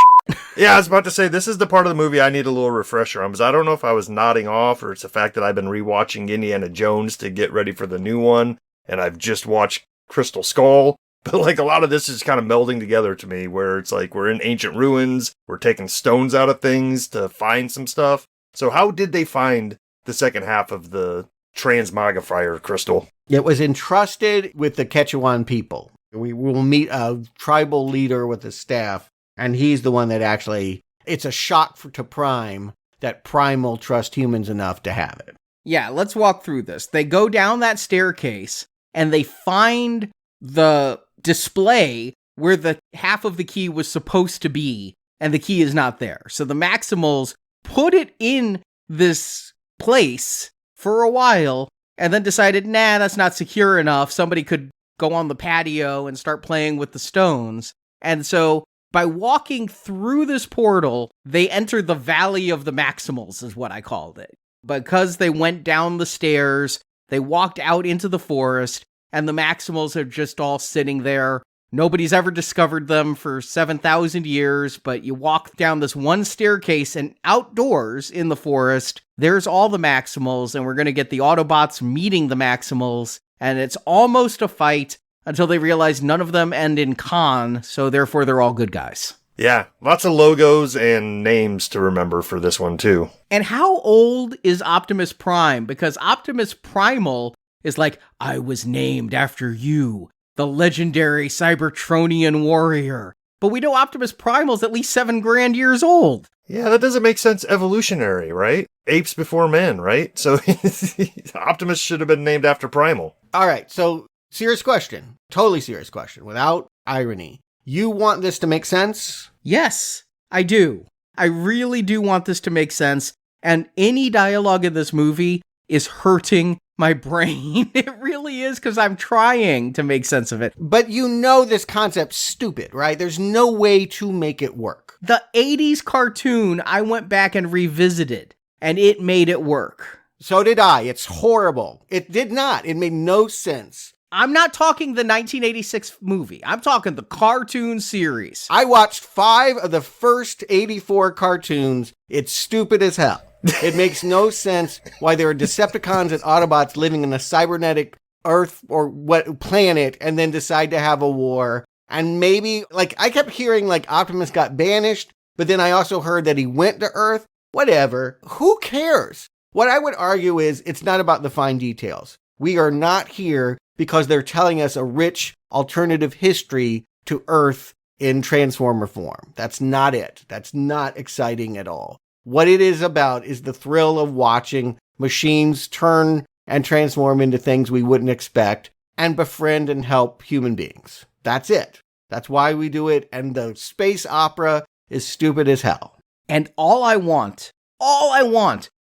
Yeah, I was about to say, this is the part of the movie I need a little refresher on, because I don't know if I was nodding off or it's the fact that I've been rewatching Indiana Jones to get ready for the new one, and I've just watched Crystal Skull. But like a lot of this is kind of melding together to me, where it's like we're in ancient ruins, we're taking stones out of things to find some stuff. So how did they find the second half of the transmogrifier crystal? It was entrusted with the Quechuan people. We will meet a tribal leader with a staff, and he's the one that actually, it's a shock to Prime that Prime will trust humans enough to have it. Yeah, let's walk through this. They go down that staircase, and they find the display where the half of the key was supposed to be, and the key is not there. So the Maximals put it in this place for a while, and then decided, nah, that's not secure enough. Somebody could go on the patio and start playing with the stones. And so by walking through this portal, they enter the Valley of the Maximals, is what I called it. Because they went down the stairs, they walked out into the forest, and the Maximals are just all sitting there. Nobody's ever discovered them for 7,000 years, but you walk down this one staircase, and outdoors in the forest, there's all the Maximals, and we're going to get the Autobots meeting the Maximals, and it's almost a fight until they realize none of them end in Khan, so therefore they're all good guys. Yeah, lots of logos and names to remember for this one, too. And how old is Optimus Prime? Because Optimus Primal is like, I was named after you, the legendary Cybertronian warrior. But we know Optimus Primal's at least 7 grand years old. Yeah, that doesn't make sense evolutionary, right? Apes before men, right? So Optimus should have been named after Primal. All right, so serious question. Totally serious question, without irony. You want this to make sense? Yes, I do. I really do want this to make sense. And any dialogue in this movie is hurting my brain. It really is, because I'm trying to make sense of it. But you know this concept's stupid, right? There's no way to make it work. The 80s cartoon, I went back and revisited, and it made it work. So did I. It's horrible. It did not. It made no sense. I'm not talking the 1986 movie. I'm talking the cartoon series. I watched 5 of the first 84 cartoons. It's stupid as hell. It makes no sense why there are Decepticons and Autobots living in a cybernetic Earth or what planet and then decide to have a war. And maybe, like, I kept hearing, like, Optimus got banished, but then I also heard that he went to Earth. Whatever. Who cares? What I would argue is it's not about the fine details. We are not here because they're telling us a rich alternative history to Earth in Transformer form. That's not it. That's not exciting at all. What it is about is the thrill of watching machines turn and transform into things we wouldn't expect and befriend and help human beings. That's it. That's why we do it, and the space opera is stupid as hell. And all I want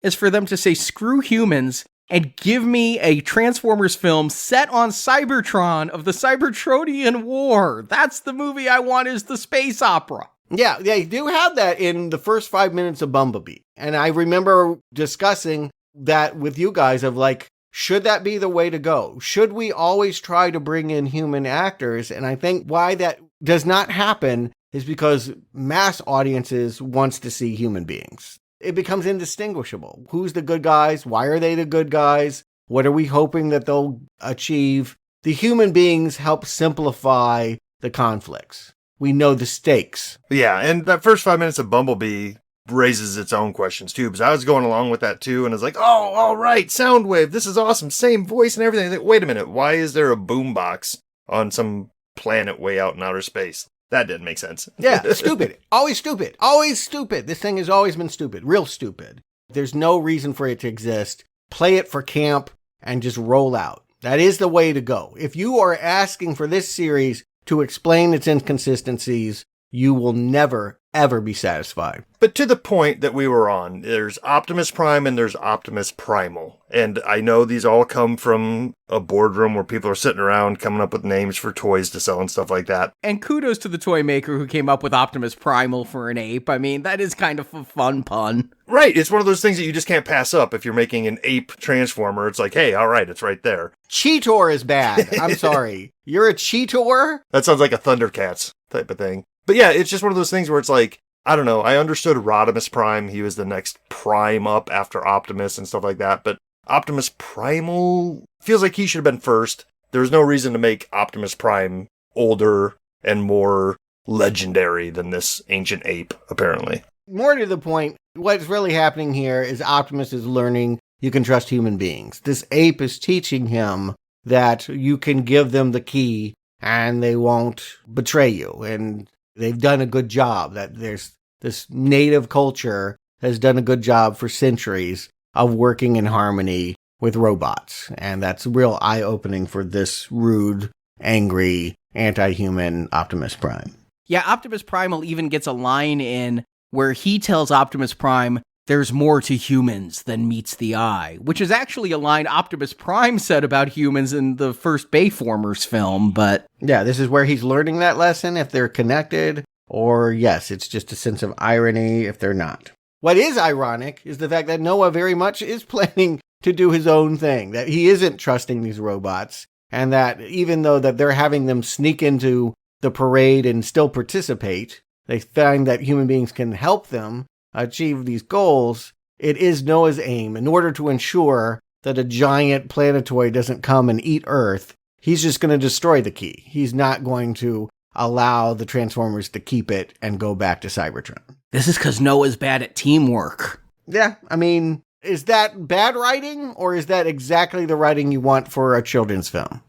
is for them to say screw humans and give me a Transformers film set on Cybertron of the Cybertronian War. That's the movie I want, is the space opera. Yeah, they do have that in the first 5 minutes of Bumblebee. And I remember discussing that with you guys of like, should that be the way to go? Should we always try to bring in human actors? And I think why that does not happen is because mass audiences wants to see human beings. It becomes indistinguishable. Who's the good guys? Why are they the good guys? What are we hoping that they'll achieve? The human beings help simplify the conflicts. We know the stakes. Yeah, and that first 5 minutes of Bumblebee raises its own questions too, because I was going along with that too, and I was like, oh, all right, Soundwave, this is awesome, same voice and everything. Like, wait a minute, why is there a boombox on some planet way out in outer space? That didn't make sense. Yeah, stupid. Always stupid. Always stupid. This thing has always been stupid. Real stupid. There's no reason for it to exist. Play it for camp and just roll out. That is the way to go. If you are asking for this series to explain its inconsistencies, you will never, ever be satisfied. But to the point that we were on, there's Optimus Prime and there's Optimus Primal. And I know these all come from a boardroom where people are sitting around coming up with names for toys to sell and stuff like that. And kudos to the toy maker who came up with Optimus Primal for an ape. I mean, that is kind of a fun pun. Right. It's one of those things that you just can't pass up if you're making an ape transformer. It's like, hey, all right, it's right there. Cheetor is bad. I'm sorry. You're a Cheetor? That sounds like a Thundercats type of thing. But yeah, it's just one of those things where it's like, I don't know, I understood Rodimus Prime. He was the next Prime up after Optimus and stuff like that. But Optimus Primal feels like he should have been first. There's no reason to make Optimus Prime older and more legendary than this ancient ape, apparently. More to the point, what's really happening here is Optimus is learning you can trust human beings. This ape is teaching him that you can give them the key and they won't betray you. And they've done a good job. That there's this native culture has done a good job for centuries of working in harmony with robots. And that's real eye-opening for this rude, angry, anti-human Optimus Prime. Yeah, Optimus Primal even gets a line in where he tells Optimus Prime, there's more to humans than meets the eye, which is actually a line Optimus Prime said about humans in the first Bayformers film, but... Yeah, this is where he's learning that lesson, if they're connected, or yes, it's just a sense of irony if they're not. What is ironic is the fact that Noah very much is planning to do his own thing, that he isn't trusting these robots, and that even though that they're having them sneak into the parade and still participate, they find that human beings can help them achieve these goals. It is Noah's aim, in order to ensure that a giant planetoid doesn't come and eat Earth, he's just going to destroy the key. He's not going to allow the Transformers to keep it and go back to Cybertron. This is because Noah's bad at teamwork. Yeah, I mean, is that bad writing, or is that exactly the writing you want for a children's film?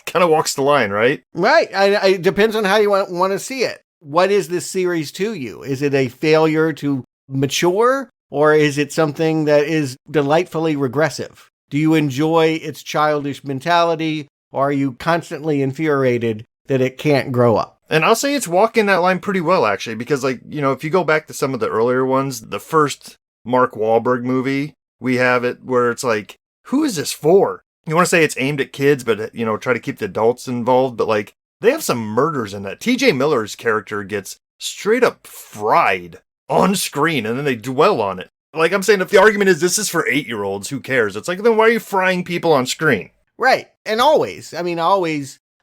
Kind of walks the line, right? Right. It depends on how you want to see it. What is this series to you? Is it a failure to mature, or is it something that is delightfully regressive? Do you enjoy its childish mentality, or are you constantly infuriated that it can't grow up? And I'll say it's walking that line pretty well, actually, because, like, you know, if you go back to some of the earlier ones, the first Mark Wahlberg movie, we have it where it's like, who is this for? You want to say it's aimed at kids, but, you know, try to keep the adults involved, but, like, they have some murders in that. T.J. Miller's character gets straight up fried on screen, and then they dwell on it. Like, I'm saying, if the argument is this is for 8-year-olds, who cares? It's like, then why are you frying people on screen? Right. And always,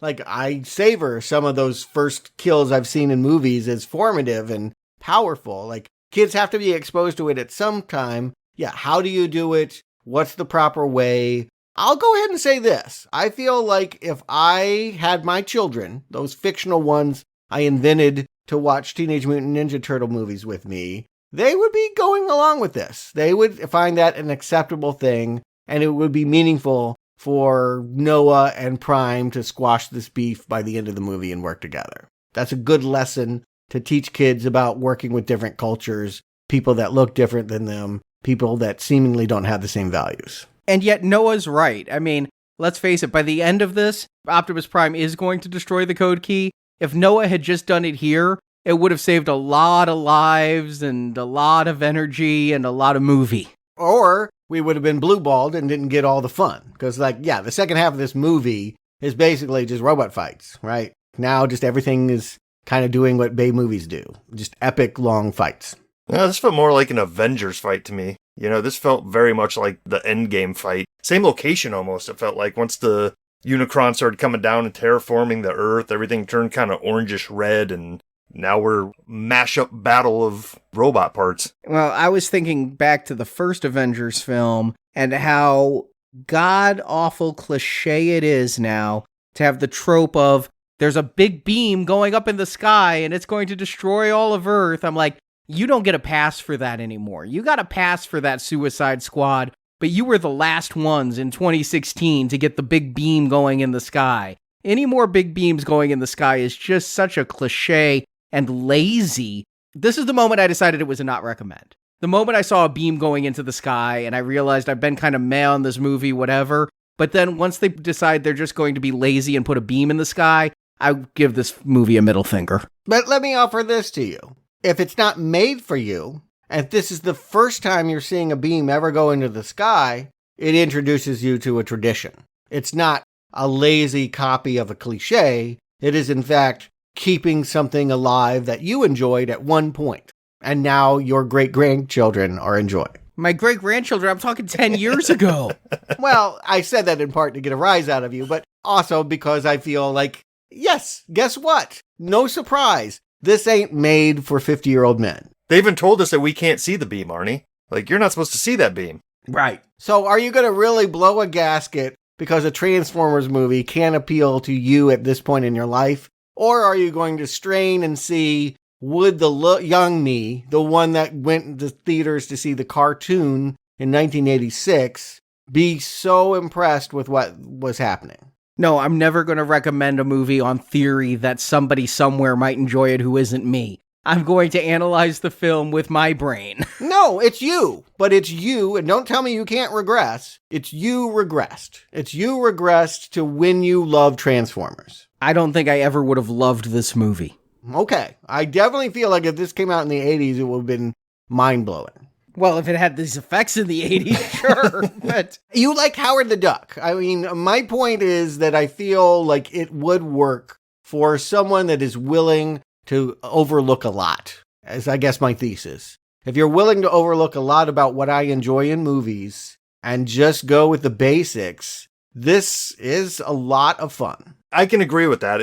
like, I savor some of those first kills I've seen in movies as formative and powerful. Like, kids have to be exposed to it at some time. Yeah, how do you do it? What's the proper way? I'll go ahead and say this. I feel like if I had my children, those fictional ones I invented to watch Teenage Mutant Ninja Turtle movies with me, they would be going along with this. They would find that an acceptable thing, and it would be meaningful for Noah and Prime to squash this beef by the end of the movie and work together. That's a good lesson to teach kids about working with different cultures, people that look different than them, people that seemingly don't have the same values. And yet Noah's right. I mean, let's face it, by the end of this, Optimus Prime is going to destroy the code key. If Noah had just done it here, it would have saved a lot of lives and a lot of energy and a lot of movie. Or we would have been blue-balled and didn't get all the fun. Because, like, yeah, the second half of this movie is basically just robot fights, right? Now just everything is kind of doing what Bay movies do. Just epic, long fights. Yeah, this felt more like an Avengers fight to me. You know, this felt very much like the Endgame fight. Same location almost, it felt like. Once the Unicron started coming down and terraforming the Earth, everything turned kind of orangish red, and now we're mash-up battle of robot parts. Well, I was thinking back to the first Avengers film and how god-awful cliche it is now to have the trope of there's a big beam going up in the sky and it's going to destroy all of Earth. I'm like, you don't get a pass for that anymore. You got a pass for that Suicide Squad, but you were the last ones in 2016 to get the big beam going in the sky. Any more big beams going in the sky is just such a cliche and lazy. This is the moment I decided it was a not recommend. The moment I saw a beam going into the sky and I realized I've been kind of meh on this movie, whatever. But then once they decide they're just going to be lazy and put a beam in the sky, I give this movie a middle finger. But let me offer this to you. If it's not made for you, and if this is the first time you're seeing a beam ever go into the sky, it introduces you to a tradition. It's not a lazy copy of a cliche. It is, in fact, keeping something alive that you enjoyed at one point. And now your great-grandchildren are enjoying. My great-grandchildren, I'm talking 10 years ago. Well, I said that in part to get a rise out of you, but also because I feel like, yes, guess what? No surprise. This ain't made for 50-year-old men. They even told us that we can't see the beam, Arnie. Like, you're not supposed to see that beam. Right. So are you going to really blow a gasket because a Transformers movie can't appeal to you at this point in your life? Or are you going to strain and see, would the young me, the one that went to theaters to see the cartoon in 1986, be so impressed with what was happening? No, I'm never going to recommend a movie on theory that somebody somewhere might enjoy it who isn't me. I'm going to analyze the film with my brain. No, it's you. But it's you, and don't tell me you can't regress. It's you regressed. It's you regressed to when you loved Transformers. I don't think I ever would have loved this movie. Okay. I definitely feel like if this came out in the 80s, it would have been mind-blowing. Well, if it had these effects in the 80s, sure, but... You like Howard the Duck. I mean, my point is that I feel like it would work for someone that is willing to overlook a lot, as I guess my thesis. If you're willing to overlook a lot about what I enjoy in movies and just go with the basics, this is a lot of fun. I can agree with that.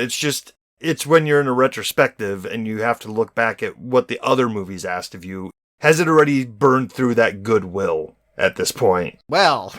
It's when you're in a retrospective and you have to look back at what the other movies asked of you. Has it already burned through that goodwill at this point? Well,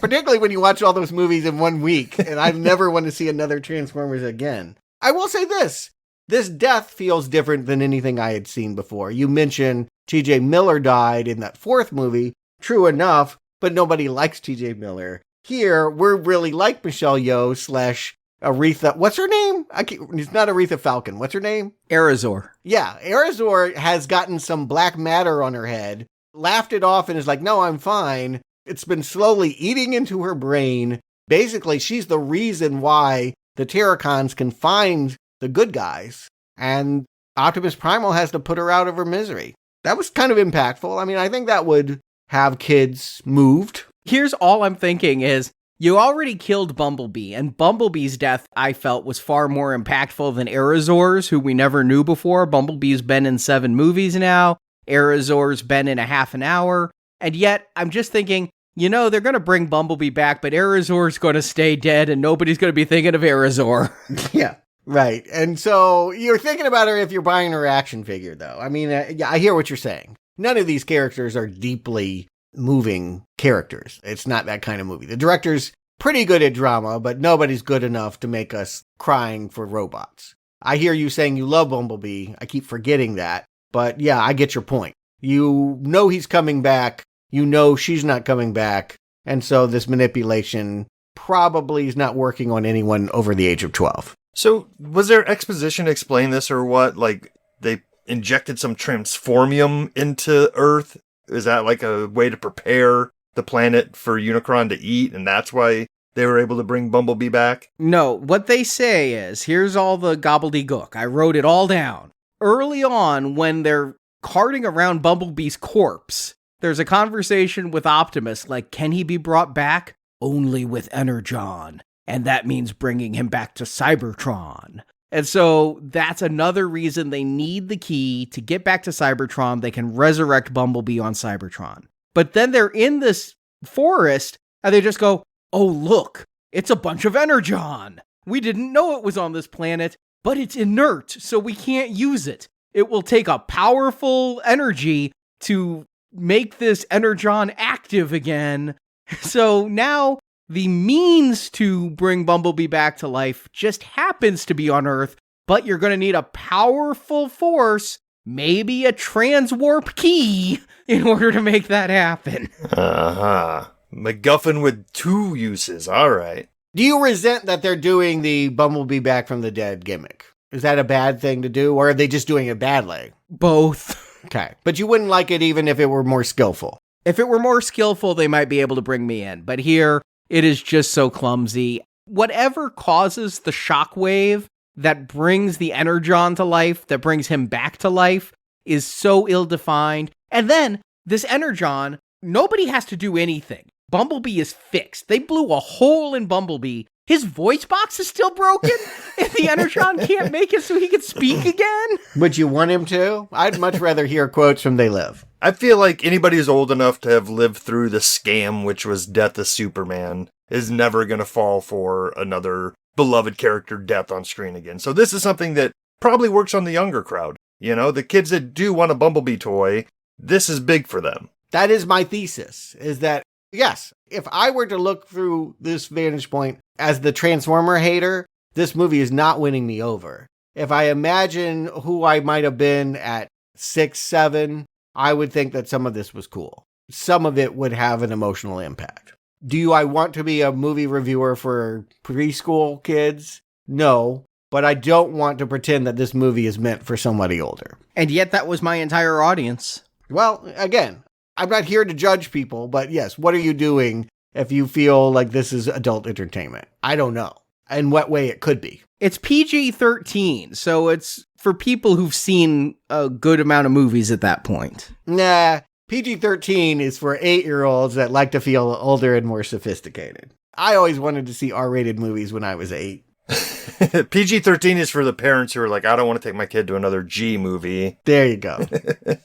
particularly when you watch all those movies in 1 week, and I never want to see another Transformers again. I will say this. This death feels different than anything I had seen before. You mentioned T.J. Miller died in that fourth movie. True enough, but nobody likes T.J. Miller. Here, we're really like Michelle Yeoh / Aretha. What's her name? It's not Aretha Falcon. What's her name? Arizor. Yeah, Arizor has gotten some black matter on her head, laughed it off and is like, no, I'm fine. It's been slowly eating into her brain. Basically, she's the reason why the Terracons can find the good guys, and Optimus Primal has to put her out of her misery. That was kind of impactful. I mean, I think that would have kids moved. Here's all I'm thinking is, you already killed Bumblebee, and Bumblebee's death, I felt, was far more impactful than Arizor's, who we never knew before. Bumblebee's been in 7 movies now. Arizor's been in a half an hour. And yet, I'm just thinking, they're going to bring Bumblebee back, but Arizor's going to stay dead, and nobody's going to be thinking of Arizor. Yeah. Right. And so you're thinking about her if you're buying her action figure, though. I mean, yeah, I hear what you're saying. None of these characters are deeply moving characters. It's not that kind of movie. The director's pretty good at drama, but nobody's good enough to make us crying for robots. I hear you saying you love Bumblebee. I keep forgetting that. But yeah, I get your point. You know he's coming back. You know she's not coming back. And so this manipulation probably is not working on anyone over the age of 12. So, was there exposition to explain this or what? Like, they injected some transformium into Earth? Is that like a way to prepare the planet for Unicron to eat, and that's why they were able to bring Bumblebee back? No, what they say is, here's all the gobbledygook. I wrote it all down. Early on, when they're carting around Bumblebee's corpse, there's a conversation with Optimus, like, can he be brought back? Only with Energon. And that means bringing him back to Cybertron. And so that's another reason they need the key to get back to Cybertron. They can resurrect Bumblebee on Cybertron. But then they're in this forest and they just go, oh, look, it's a bunch of Energon. We didn't know it was on this planet, but it's inert, so we can't use it. It will take a powerful energy to make this Energon active again. So now the means to bring Bumblebee back to life just happens to be on Earth, but you're going to need a powerful force, maybe a transwarp key, in order to make that happen. Uh-huh. MacGuffin with 2 uses, all right. Do you resent that they're doing the Bumblebee back from the dead gimmick? Is that a bad thing to do, or are they just doing it badly? Both. Okay. But you wouldn't like it even if it were more skillful. If it were more skillful, they might be able to bring me in. But here, it is just so clumsy. Whatever causes the shockwave that brings the Energon to life, that brings him back to life, is so ill-defined. And then, this Energon, nobody has to do anything. Bumblebee is fixed. They blew a hole in Bumblebee. His voice box is still broken, and the Energon can't make it so he can speak again? Would you want him to? I'd much rather hear quotes from They Live. I feel like anybody who's old enough to have lived through the scam, which was Death of Superman, is never going to fall for another beloved character death on screen again. So this is something that probably works on the younger crowd. You know, the kids that do want a Bumblebee toy, this is big for them. That is my thesis, is that, yes, if I were to look through this vantage point as the Transformer hater, this movie is not winning me over. If I imagine who I might have been at 6, 7, I would think that some of this was cool. Some of it would have an emotional impact. Do I want to be a movie reviewer for preschool kids? No, but I don't want to pretend that this movie is meant for somebody older. And yet that was my entire audience. Well, again, I'm not here to judge people, but yes, what are you doing if you feel like this is adult entertainment? I don't know. In what way it could be. It's PG-13, so it's for people who've seen a good amount of movies at that point. Nah, PG-13 is for 8-year-olds that like to feel older and more sophisticated. I always wanted to see R-rated movies when I was 8. PG-13 is for the parents who are like, I don't want to take my kid to another G movie. There you go.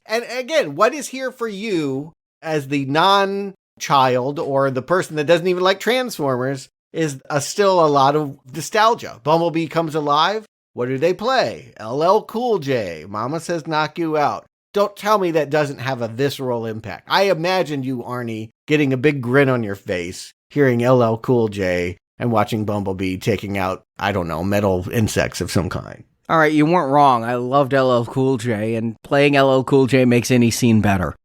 And again, what is here for you as the non-child or the person that doesn't even like Transformers is still a lot of nostalgia. Bumblebee comes alive. What do they play? LL Cool J. Mama Says Knock You Out. Don't tell me that doesn't have a visceral impact. I imagined you, Arnie, getting a big grin on your face, hearing LL Cool J and watching Bumblebee taking out, I don't know, metal insects of some kind. All right, you weren't wrong. I loved LL Cool J, and playing LL Cool J makes any scene better.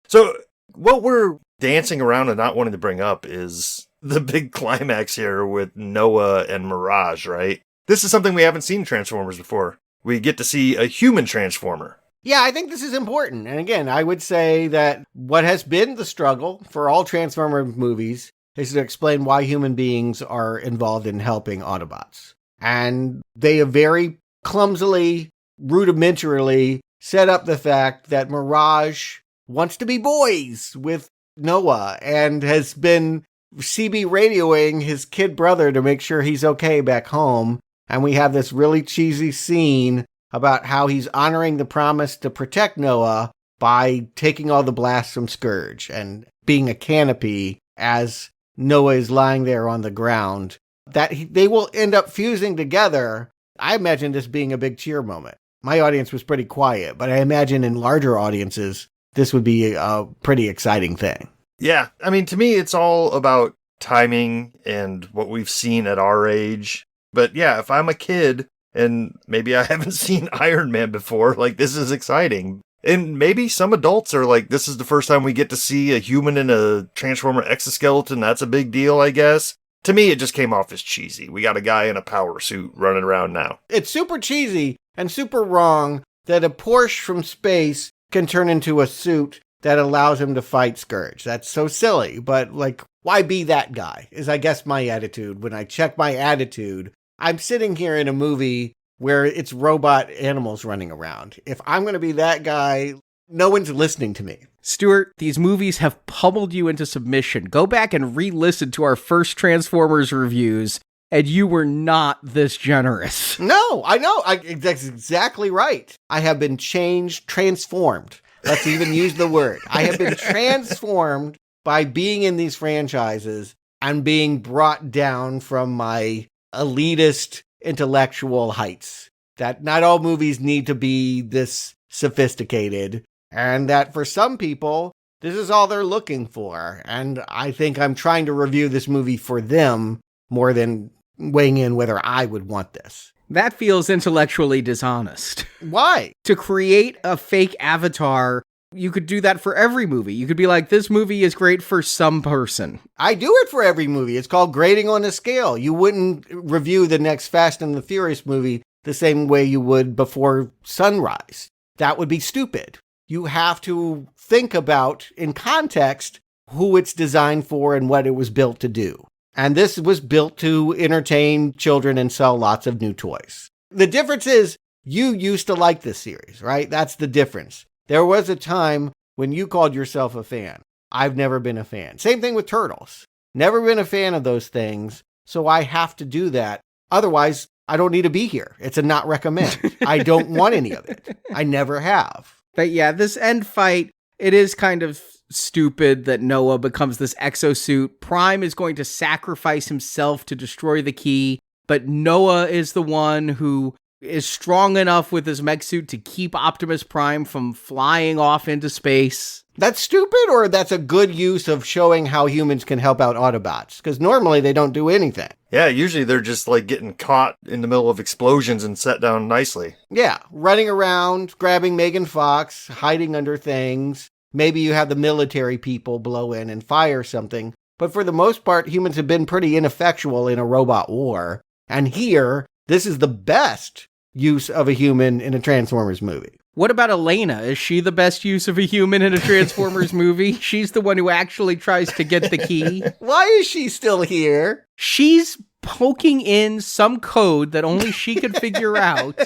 So, what we're dancing around and not wanting to bring up is the big climax here with Noah and Mirage, right? This is something we haven't seen in Transformers before. We get to see a human Transformer. Yeah, I think this is important. And again, I would say that what has been the struggle for all Transformer movies is to explain why human beings are involved in helping Autobots. And they have very clumsily, rudimentarily set up the fact that Mirage wants to be boys with Noah and has been CB radioing his kid brother to make sure he's okay back home. And we have this really cheesy scene about how he's honoring the promise to protect Noah by taking all the blasts from Scourge and being a canopy as Noah is lying there on the ground. That they will end up fusing together. I imagine this being a big cheer moment. My audience was pretty quiet, but I imagine in larger audiences, this would be a pretty exciting thing. Yeah, I mean, to me, it's all about timing and what we've seen at our age. But yeah, if I'm a kid and maybe I haven't seen Iron Man before, like, this is exciting. And maybe some adults are like, this is the first time we get to see a human in a Transformer exoskeleton. That's a big deal, I guess. To me, it just came off as cheesy. We got a guy in a power suit running around now. It's super cheesy and super wrong that a Porsche from space can turn into a suit that allows him to fight Scourge. That's so silly, but like, why be that guy is, I guess, my attitude. When I check my attitude, I'm sitting here in a movie where it's robot animals running around. If I'm going to be that guy, no one's listening to me. Stuart, these movies have pummeled you into submission. Go back and re-listen to our first Transformers reviews, and you were not this generous. No, I know. That's exactly right. I have been transformed. Let's even use the word. I have been transformed by being in these franchises and being brought down from my elitist intellectual heights. That not all movies need to be this sophisticated, and that for some people, this is all they're looking for. And I think I'm trying to review this movie for them more than weighing in whether I would want this. That feels intellectually dishonest. Why? To create a fake avatar, you could do that for every movie. You could be like, this movie is great for some person. I do it for every movie. It's called grading on a scale. You wouldn't review the next Fast and the Furious movie the same way you would before Sunrise. that would be stupid. You have to think about, in context, who it's designed for and what it was built to do. And this was built to entertain children and sell lots of new toys. The difference is, you used to like this series, right? That's the difference. There was a time when you called yourself a fan. I've never been a fan. Same thing with Turtles. Never been a fan of those things, so I have to do that. Otherwise, I don't need to be here. It's a not recommend. I don't want any of it. I never have. But yeah, this end fight, it is kind of stupid that Noah becomes this exosuit. Prime is going to sacrifice himself to destroy the key, but Noah is the one who is strong enough with his mech suit to keep Optimus Prime from flying off into space. That's stupid, or that's a good use of showing how humans can help out Autobots? Because normally they don't do anything. Yeah, usually they're just like getting caught in the middle of explosions and set down nicely. Yeah, running around, grabbing Megan Fox, hiding under things. Maybe you have the military people blow in and fire something. But for the most part, humans have been pretty ineffectual in a robot war. And here, this is the best use of a human in a Transformers movie. What about Elena? Is she the best use of a human in a Transformers movie? She's the one who actually tries to get the key. Why is she still here? She's poking in some code that only she could figure out.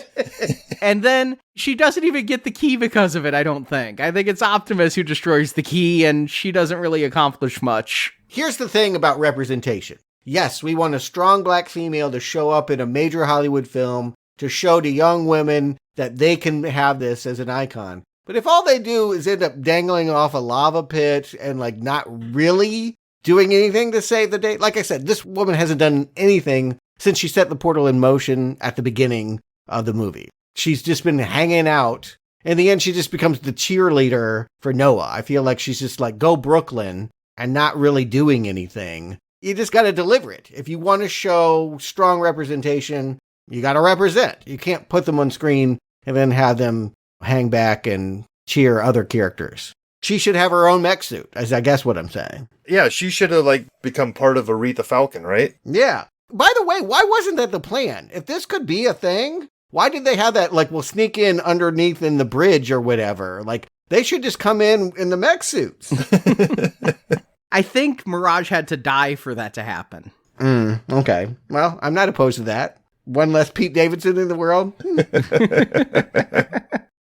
And then she doesn't even get the key because of it, I don't think. I think it's Optimus who destroys the key, and she doesn't really accomplish much. Here's the thing about representation. Yes, we want a strong black female to show up in a major Hollywood film to show to young women that they can have this as an icon. But if all they do is end up dangling off a lava pit and like not really doing anything to save the day, like I said, this woman hasn't done anything since she set the portal in motion at the beginning of the movie. She's just been hanging out. In the end, she just becomes the cheerleader for Noah. I feel like she's just like, go Brooklyn, and not really doing anything. You just got to deliver it. If you want to show strong representation, you got to represent. You can't put them on screen and then have them hang back and cheer other characters. She should have her own mech suit, is I guess what I'm saying. Yeah, she should have like become part of Aretha Falcon, right? Yeah. By the way, why wasn't that the plan? If this could be a thing, why did they have that, like, we'll sneak in underneath in the bridge or whatever? Like, they should just come in the mech suits. I think Mirage had to die for that to happen. Okay. Well, I'm not opposed to that. One less Pete Davidson in the world.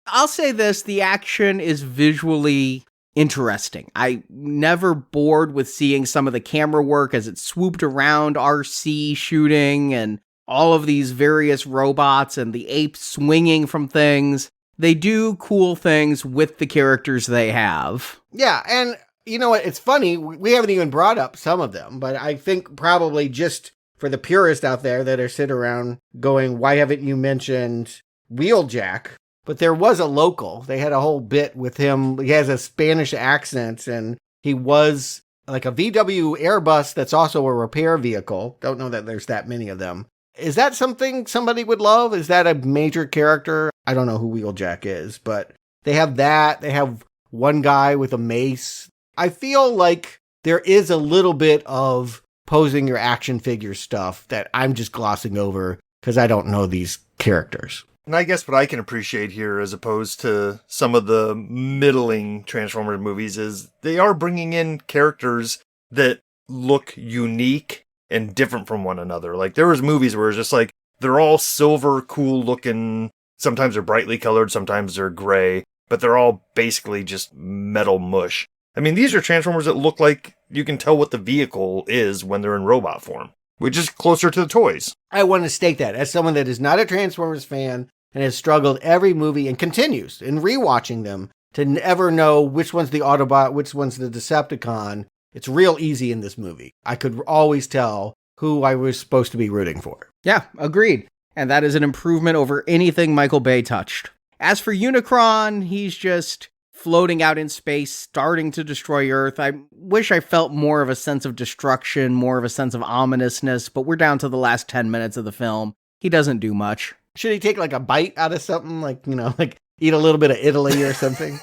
I'll say this, the action is visually interesting. I never bored with seeing some of the camera work as it swooped around RC shooting and all of these various robots and the apes swinging from things. They do cool things with the characters they have. Yeah, and you know what? It's funny. We haven't even brought up some of them, but I think probably just for the purists out there that are sitting around going, why haven't you mentioned Wheeljack? But there was a local. They had a whole bit with him. He has a Spanish accent, and he was like a VW Airbus that's also a repair vehicle. Don't know that there's that many of them. Is that something somebody would love? Is that a major character? I don't know who Wheeljack is, but they have that. They have one guy with a mace. I feel like there is a little bit of posing your action figure stuff that I'm just glossing over because I don't know these characters. And I guess what I can appreciate here, as opposed to some of the middling Transformers movies, is they are bringing in characters that look unique and different from one another. Like, there was movies where it's just like, they're all silver, cool looking. Sometimes they're brightly colored, sometimes they're gray, but they're all basically just metal mush. I mean, these are Transformers that look like you can tell what the vehicle is when they're in robot form, which is closer to the toys. I want to state that as someone that is not a Transformers fan and has struggled every movie and continues in rewatching them to never know which one's the Autobot, which one's the Decepticon. It's real easy in this movie. I could always tell who I was supposed to be rooting for. Yeah, agreed. And that is an improvement over anything Michael Bay touched. As for Unicron, he's just floating out in space, starting to destroy Earth. I wish I felt more of a sense of destruction, more of a sense of ominousness, but we're down to the last 10 minutes of the film. He doesn't do much. Should he take like a bite out of something? Like, you know, like eat a little bit of Italy or something?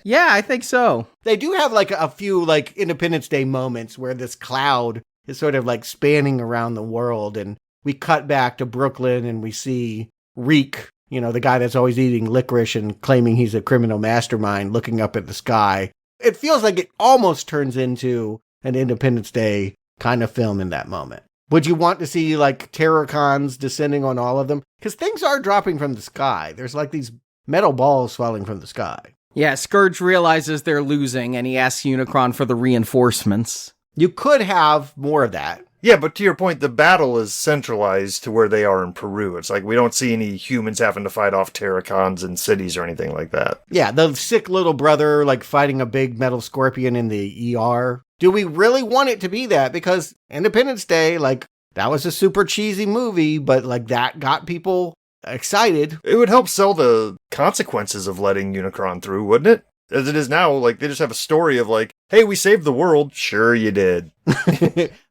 Yeah, I think so. They do have like a few like Independence Day moments where this cloud is sort of like spanning around the world, and we cut back to Brooklyn and we see Reek the guy that's always eating licorice and claiming he's a criminal mastermind looking up at the sky. It feels like it almost turns into an Independence Day kind of film in that moment. Would you want to see like Terrorcons descending on all of them? Because things are dropping from the sky. There's like these metal balls falling from the sky. Yeah, Scourge realizes they're losing and he asks Unicron for the reinforcements. You could have more of that. Yeah, but to your point, the battle is centralized to where they are in Peru. It's like we don't see any humans having to fight off Terracons in cities or anything like that. Yeah, the sick little brother like fighting a big metal scorpion in the ER. Do we really want it to be that? Because Independence Day, like, that was a super cheesy movie, but like that got people excited. It would help sell the consequences of letting Unicron through, wouldn't it? As it is now, like, they just have a story of like, hey, we saved the world. Sure you did.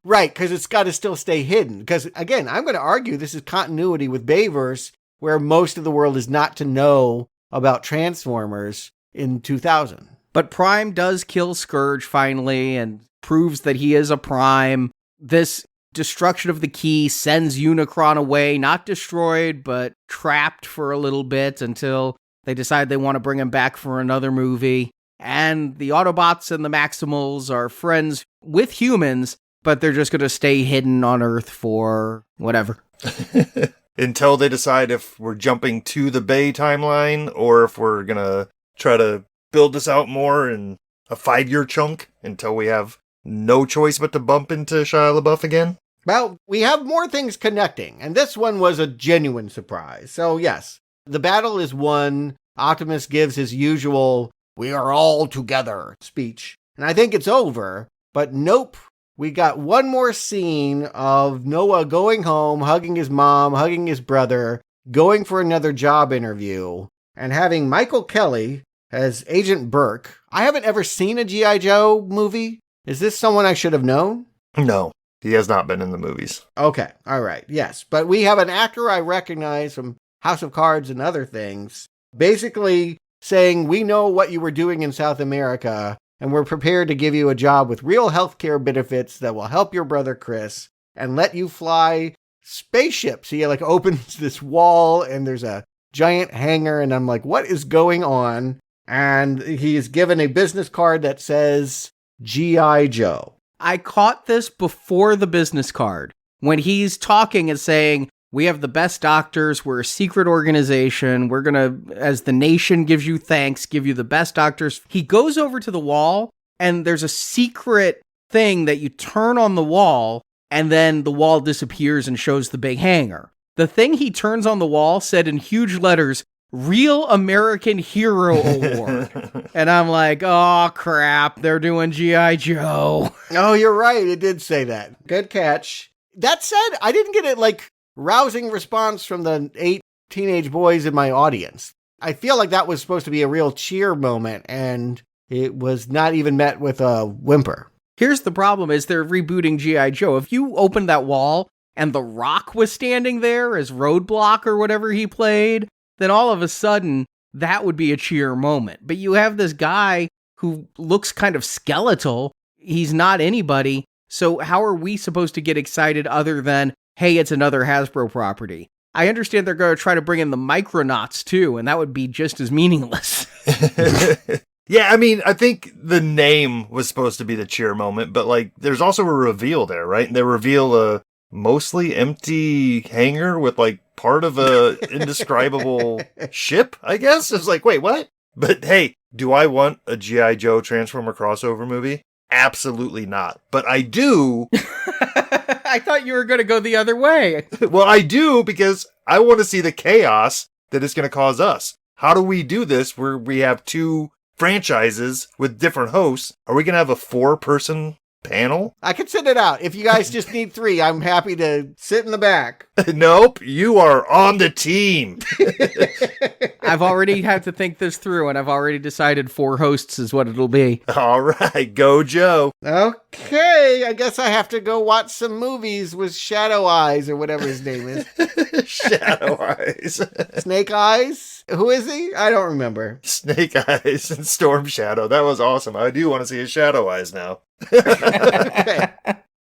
Right, because it's got to still stay hidden. Because, again, I'm going to argue this is continuity with Bayverse, where most of the world is not to know about Transformers in 2000. But Prime does kill Scourge finally and proves that he is a Prime. This destruction of the key sends Unicron away, not destroyed, but trapped for a little bit until they decide they want to bring him back for another movie. And the Autobots and the Maximals are friends with humans, but they're just going to stay hidden on Earth for whatever. Until they decide if we're jumping to the Bay timeline or if we're going to try to build this out more in a 5-year chunk until we have no choice but to bump into Shia LaBeouf again. Well, we have more things connecting, and this one was a genuine surprise. So yes, the battle is won. Optimus gives his usual, "We are all together" speech. And I think it's over, but nope. We got one more scene of Noah going home, hugging his mom, hugging his brother, going for another job interview, and having Michael Kelly as Agent Burke. I haven't ever seen a G.I. Joe movie. Is this someone I should have known? No, he has not been in the movies. Okay, all right, yes. But we have an actor I recognize from House of Cards and other things, basically saying, we know what you were doing in South America, and we're prepared to give you a job with real healthcare benefits that will help your brother Chris and let you fly spaceships. He like opens this wall and there's a giant hangar, and I'm like, what is going on? And he is given a business card that says G.I. Joe. I caught this before the business card when he's talking and saying, we have the best doctors. We're a secret organization. We're going to, as the nation gives you thanks, give you the best doctors. He goes over to the wall and there's a secret thing that you turn on the wall and then the wall disappears and shows the big hangar. The thing he turns on the wall said in huge letters, Real American Hero Award. And I'm like, oh crap, they're doing G.I. Joe. Oh, you're right. It did say that. Good catch. That said, I didn't get it like rousing response from the 8 teenage boys in my audience. I feel like that was supposed to be a real cheer moment, and it was not even met with a whimper. Here's the problem is they're rebooting G.I. Joe. If you opened that wall and The Rock was standing there as Roadblock or whatever he played, then all of a sudden that would be a cheer moment. But you have this guy who looks kind of skeletal. He's not anybody. So how are we supposed to get excited other than, hey, it's another Hasbro property? I understand they're going to try to bring in the Micronauts too, and that would be just as meaningless. Yeah, I mean, I think the name was supposed to be the cheer moment, but like, there's also a reveal there, right? They reveal a mostly empty hangar with like part of a indescribable ship, I guess. It's like, wait, what? But hey, do I want a G.I. Joe Transformer crossover movie? Absolutely not. But I do. I thought you were going to go the other way. Well, I do because I want to see the chaos that it's going to cause us. How do we do this where we have 2 franchises with different hosts? Are we going to have a 4-person panel? I can send it out. If you guys just need 3, I'm happy to sit in the back. Nope, you are on the team. I've already had to think this through, and I've already decided 4 hosts is what it'll be. All right, go Joe. Okay, I guess I have to go watch some movies with Shadow Eyes or whatever his name is. Shadow Eyes. Snake Eyes? Who is he? I don't remember. Snake Eyes and Storm Shadow. That was awesome. I do want to see his Shadow Eyes now. Okay.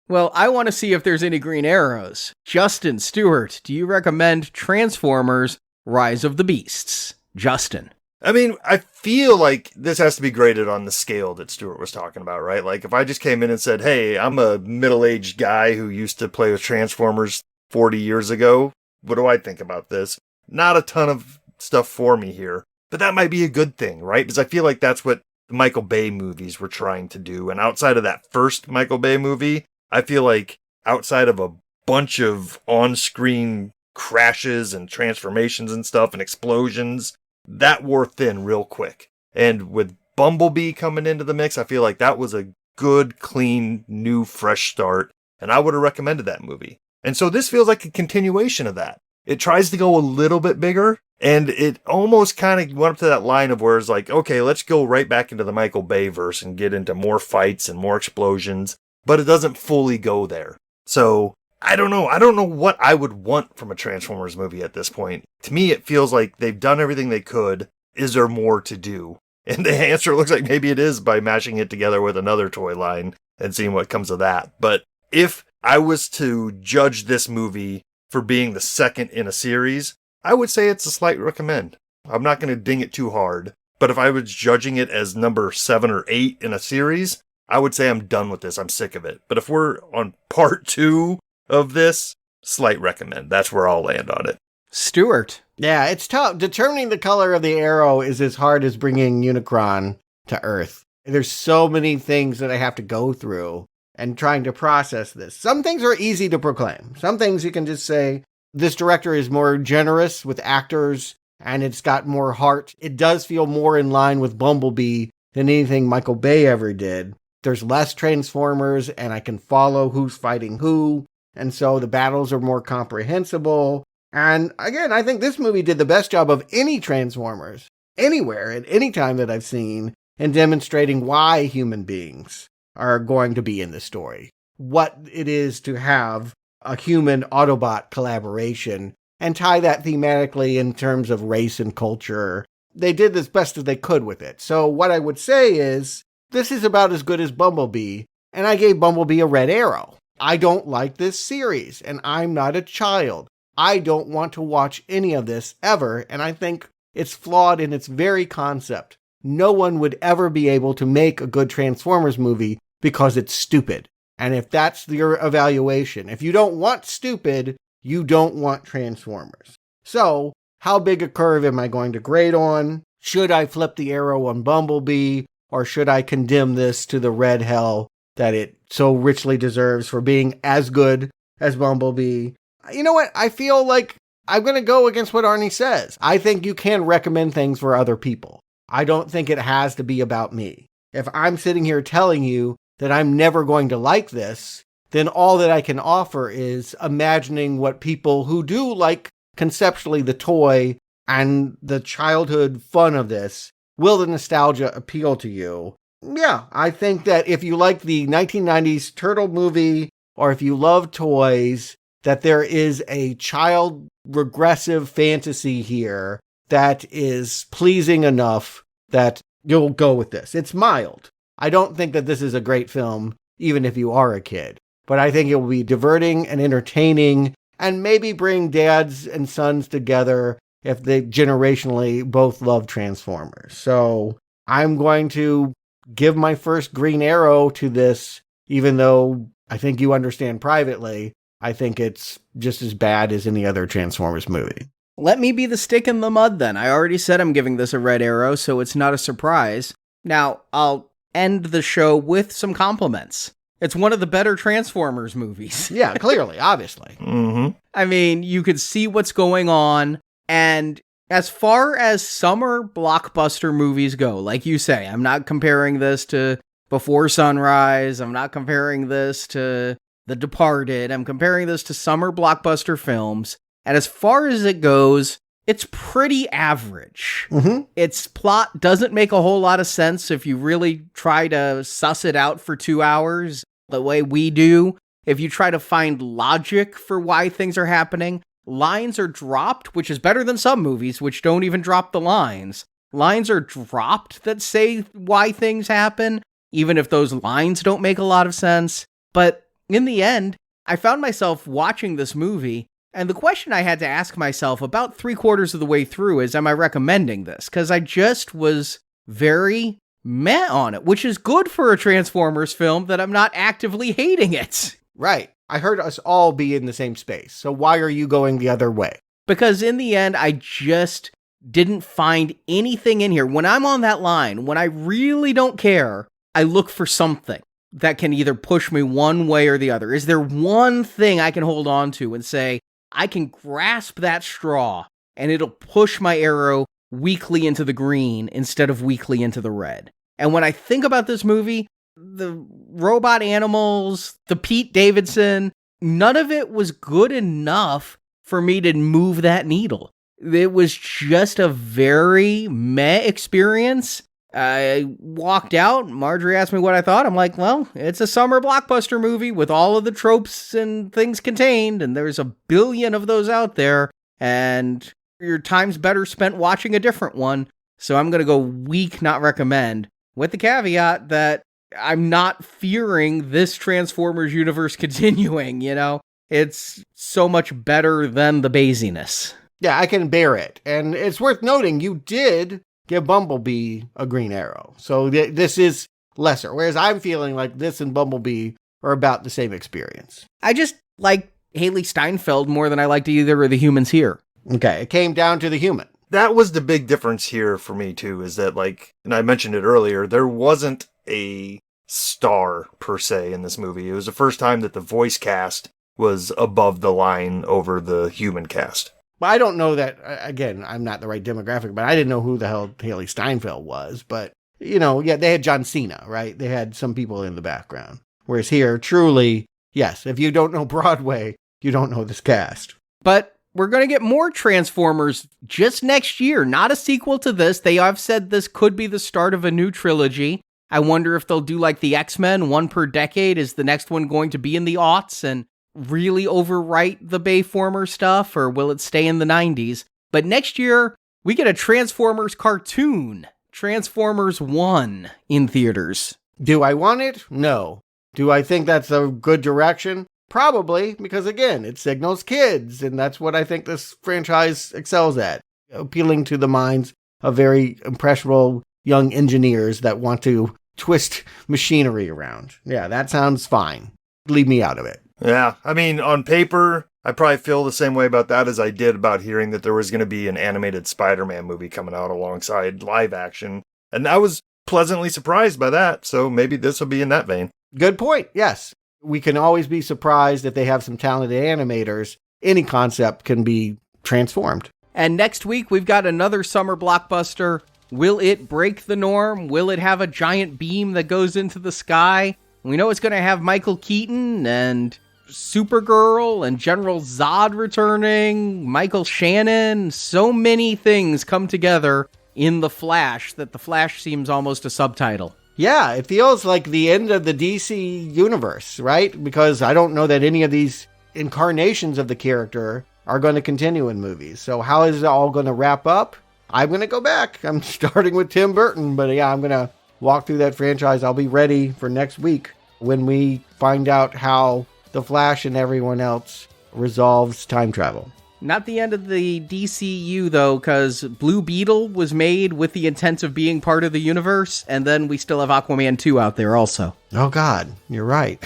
Well, I want to see if there's any green arrows. Justin, Stuart, do you recommend Transformers Rise of the Beasts. Justin. I mean, I feel like this has to be graded on the scale that Stuart was talking about, right? Like, if I just came in and said, hey, I'm a middle-aged guy who used to play with Transformers 40 years ago, what do I think about this? Not a ton of stuff for me here, but that might be a good thing, right? Because I feel like that's what the Michael Bay movies were trying to do. And outside of that first Michael Bay movie, I feel like outside of a bunch of on-screen crashes and transformations and stuff and explosions, that wore thin real quick. And with Bumblebee coming into the mix, I feel like that was a good, clean, new, fresh start. And I would have recommended that movie. And so this feels like a continuation of that. It tries to go a little bit bigger, and it almost kind of went up to that line of where it's like, okay, let's go right back into the Michael Bay verse and get into more fights and more explosions, but it doesn't fully go there. So I don't know. I don't know what I would want from a Transformers movie at this point. To me, it feels like they've done everything they could. Is there more to do? And the answer looks like maybe it is by mashing it together with another toy line and seeing what comes of that. But if I was to judge this movie for being the second in a series, I would say it's a slight recommend. I'm not going to ding it too hard, but if I was judging it as number 7 or 8 in a series, I would say I'm done with this. I'm sick of it. But if we're on part 2 of this, slight recommend. That's where I'll land on it. Stuart. Yeah, it's tough. Determining the color of the arrow is as hard as bringing Unicron to Earth. There's so many things that I have to go through and trying to process this. Some things are easy to proclaim. Some things you can just say, this director is more generous with actors and it's got more heart. It does feel more in line with Bumblebee than anything Michael Bay ever did. There's less Transformers and I can follow who's fighting who. And so the battles are more comprehensible. And again, I think this movie did the best job of any Transformers anywhere at any time that I've seen in demonstrating why human beings are going to be in the story. What it is to have a human Autobot collaboration and tie that thematically in terms of race and culture. They did as best as they could with it. So what I would say is, this is about as good as Bumblebee, and I gave Bumblebee a red arrow. I don't like this series, and I'm not a child. I don't want to watch any of this ever, and I think it's flawed in its very concept. No one would ever be able to make a good Transformers movie because it's stupid. And if that's your evaluation, if you don't want stupid, you don't want Transformers. So, how big a curve am I going to grade on? Should I flip the arrow on Bumblebee, or should I condemn this to the red hell that it so richly deserves for being as good as Bumblebee? You know what? I feel like I'm going to go against what Arnie says. I think you can recommend things for other people. I don't think it has to be about me. If I'm sitting here telling you that I'm never going to like this, then all that I can offer is imagining what people who do like conceptually the toy and the childhood fun of this, will the nostalgia appeal to you? Yeah, I think that if you like the 1990s Turtle movie, or if you love toys, that there is a child regressive fantasy here that is pleasing enough that you'll go with this. It's mild. I don't think that this is a great film, even if you are a kid. But I think it will be diverting and entertaining and maybe bring dads and sons together if they generationally both love Transformers. So I'm going to give my first green arrow to this, even though I think you understand privately, I think it's just as bad as any other Transformers movie. Let me be the stick in the mud then. I already said I'm giving this a red arrow, so it's not a surprise. Now, I'll end the show with some compliments. It's one of the better Transformers movies. Yeah, clearly, obviously. Mm-hmm. I mean, you could see what's going on, and as far as summer blockbuster movies go, like you say, I'm not comparing this to Before Sunrise, I'm not comparing this to The Departed, I'm comparing this to summer blockbuster films, and as far as it goes, it's pretty average. Mm-hmm. Its plot doesn't make a whole lot of sense if you really try to suss it out for 2 hours, the way we do. If you try to find logic for why things are happening, lines are dropped, which is better than some movies, which don't even drop the lines. Lines are dropped that say why things happen, even if those lines don't make a lot of sense. But in the end, I found myself watching this movie And the question I had to ask myself about 3/4 of the way through is, am I recommending this? Because I just was very meh on it, which is good for a Transformers film that I'm not actively hating it. Right. I heard us all be in the same space. So why are you going the other way? Because in the end, I just didn't find anything in here. When I'm on that line, when I really don't care, I look for something that can either push me one way or the other. Is there one thing I can hold on to and say, I can grasp that straw and it'll push my arrow weakly into the green instead of weakly into the red? And when I think about this movie, the robot animals, the Pete Davidson, none of it was good enough for me to move that needle. It was just a very meh experience. I walked out. Marjorie asked me what I thought. I'm like, well, it's a summer blockbuster movie with all of the tropes and things contained, and there's a billion of those out there, and your time's better spent watching a different one. So I'm going to go weak, not recommend, with the caveat that I'm not fearing this Transformers universe continuing, you know? It's so much better than the basiness. Yeah, I can bear it. And it's worth noting, you did give Bumblebee a green arrow. So this is lesser. Whereas I'm feeling like this and Bumblebee are about the same experience. I just like Haley Steinfeld more than I liked either of the humans here. Okay, it came down to the human. That was the big difference here for me, too, is that, like, and I mentioned it earlier, there wasn't a star, per se, in this movie. It was the first time that the voice cast was above the line over the human cast. Well, I don't know that, again, I'm not the right demographic, but I didn't know who the hell Haley Steinfeld was. But, you know, yeah, they had John Cena, right? They had some people in the background. Whereas here, truly, yes, if you don't know Broadway, you don't know this cast. But we're going to get more Transformers just next year, not a sequel to this. They have said this could be the start of a new trilogy. I wonder if they'll do like the X-Men, one per decade. Is the next one going to be in the aughts and really overwrite the Bayformer stuff, or will it stay in the 90s? But next year, we get a Transformers cartoon, Transformers 1, in theaters. Do I want it? No. Do I think that's a good direction? Probably, because again, it signals kids, and that's what I think this franchise excels at, appealing to the minds of very impressionable young engineers that want to twist machinery around. Yeah, that sounds fine. Leave me out of it. Yeah, I mean, on paper, I probably feel the same way about that as I did about hearing that there was going to be an animated Spider-Man movie coming out alongside live action. And I was pleasantly surprised by that, so maybe this will be in that vein. Good point, yes. We can always be surprised if they have some talented animators. Any concept can be transformed. And next week, we've got another summer blockbuster. Will it break the norm? Will it have a giant beam that goes into the sky? We know it's going to have Michael Keaton and Supergirl and General Zod returning, Michael Shannon. So many things come together in The Flash that The Flash seems almost a subtitle. Yeah, it feels like the end of the DC universe, right? Because I don't know that any of these incarnations of the character are going to continue in movies. So how is it all going to wrap up? I'm going to go back. I'm starting with Tim Burton, but yeah, I'm going to walk through that franchise. I'll be ready for next week when we find out how The Flash and everyone else resolves time travel. Not the end of the DCU, though, because Blue Beetle was made with the intent of being part of the universe, and then we still have Aquaman 2 out there also. Oh, God, you're right.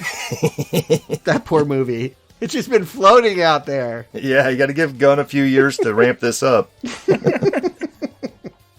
That poor movie. It's just been floating out there. Yeah, you got to give Gunn a few years to ramp this up.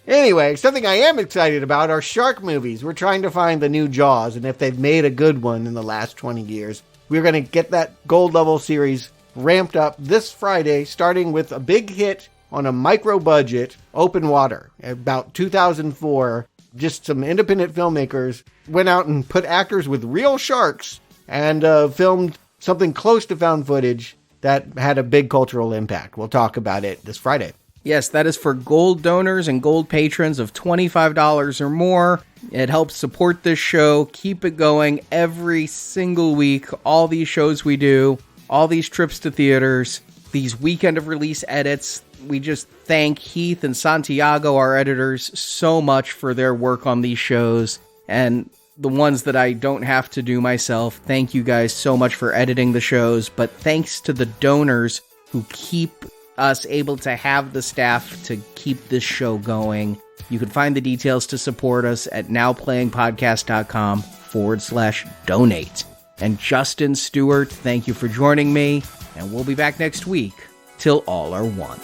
Anyway, something I am excited about are shark movies. We're trying to find the new Jaws, and if they've made a good one in the last 20 years, we're going to get that gold level series ramped up this Friday, starting with a big hit on a micro budget, Open Water. About 2004, just some independent filmmakers went out and put actors with real sharks and filmed something close to found footage that had a big cultural impact. We'll talk about it this Friday. Yes, that is for gold donors and gold patrons of $25 or more. It helps support this show, keep it going every single week. All these shows we do, all these trips to theaters, these weekend of release edits. We just thank Heath and Santiago, our editors, so much for their work on these shows. And the ones that I don't have to do myself, thank you guys so much for editing the shows. But thanks to the donors who keep us able to have the staff to keep this show going. You can find the details to support us at nowplayingpodcast.com/donate. And Justin, Stuart, thank you for joining me, and we'll be back next week till all are one.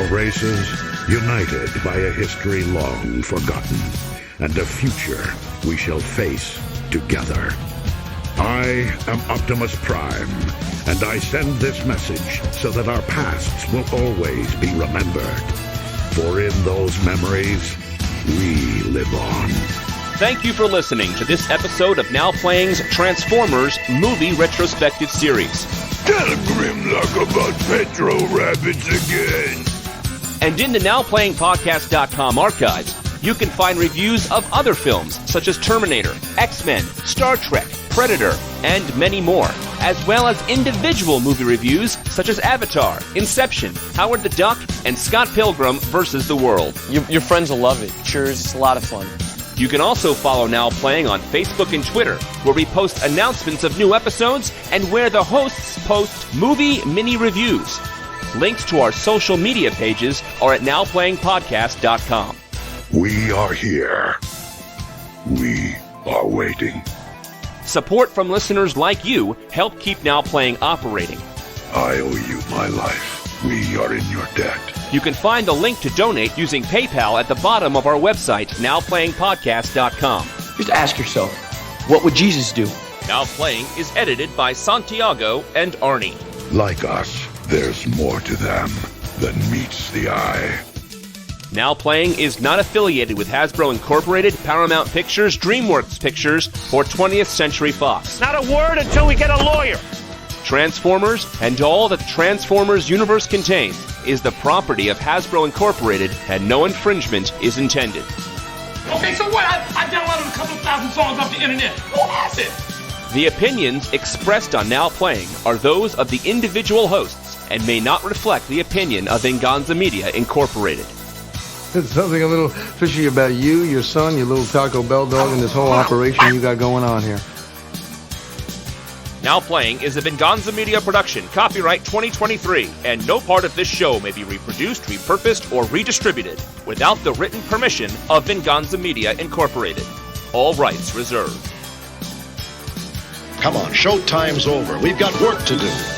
Races united by a history long forgotten and a future we shall face together. I am Optimus Prime, and I send this message so that our pasts will always be remembered. For in those memories, we live on. Thank you for listening to this episode of Now Playing's Transformers Movie Retrospective Series. Tell Grimlock about Petro Rabbits again. And in the NowPlayingPodcast.com archives, you can find reviews of other films such as Terminator, X-Men, Star Trek, Predator, and many more, as well as individual movie reviews such as Avatar, Inception, Howard the Duck, and Scott Pilgrim vs. the World. Your friends will love it. Sure, it's a lot of fun. You can also follow Now Playing on Facebook and Twitter, where we post announcements of new episodes and where the hosts post movie mini reviews. Links to our social media pages are at nowplayingpodcast.com. We are here. We are waiting. Support from listeners like you help keep Now Playing operating. I owe you my life. We are in your debt. You can find a link to donate using PayPal at the bottom of our website, nowplayingpodcast.com. Just ask yourself, what would Jesus do? Now Playing is edited by Santiago and Arnie. Like us, there's more to them than meets the eye. Now Playing is not affiliated with Hasbro Incorporated, Paramount Pictures, DreamWorks Pictures, or 20th Century Fox. Not a word until we get a lawyer. Transformers and all that the Transformers universe contains is the property of Hasbro Incorporated, and no infringement is intended. Okay, so what? I downloaded a couple of thousand songs off the internet. Who has it? The opinions expressed on Now Playing are those of the individual hosts and may not reflect the opinion of Venganza Media Incorporated. There's something a little fishy about you, your son, your little Taco Bell dog, and this whole operation you got going on here. Now Playing is a Venganza Media production, copyright 2023, and no part of this show may be reproduced, repurposed, or redistributed without the written permission of Venganza Media Incorporated. All rights reserved. Come on, showtime's over. We've got work to do.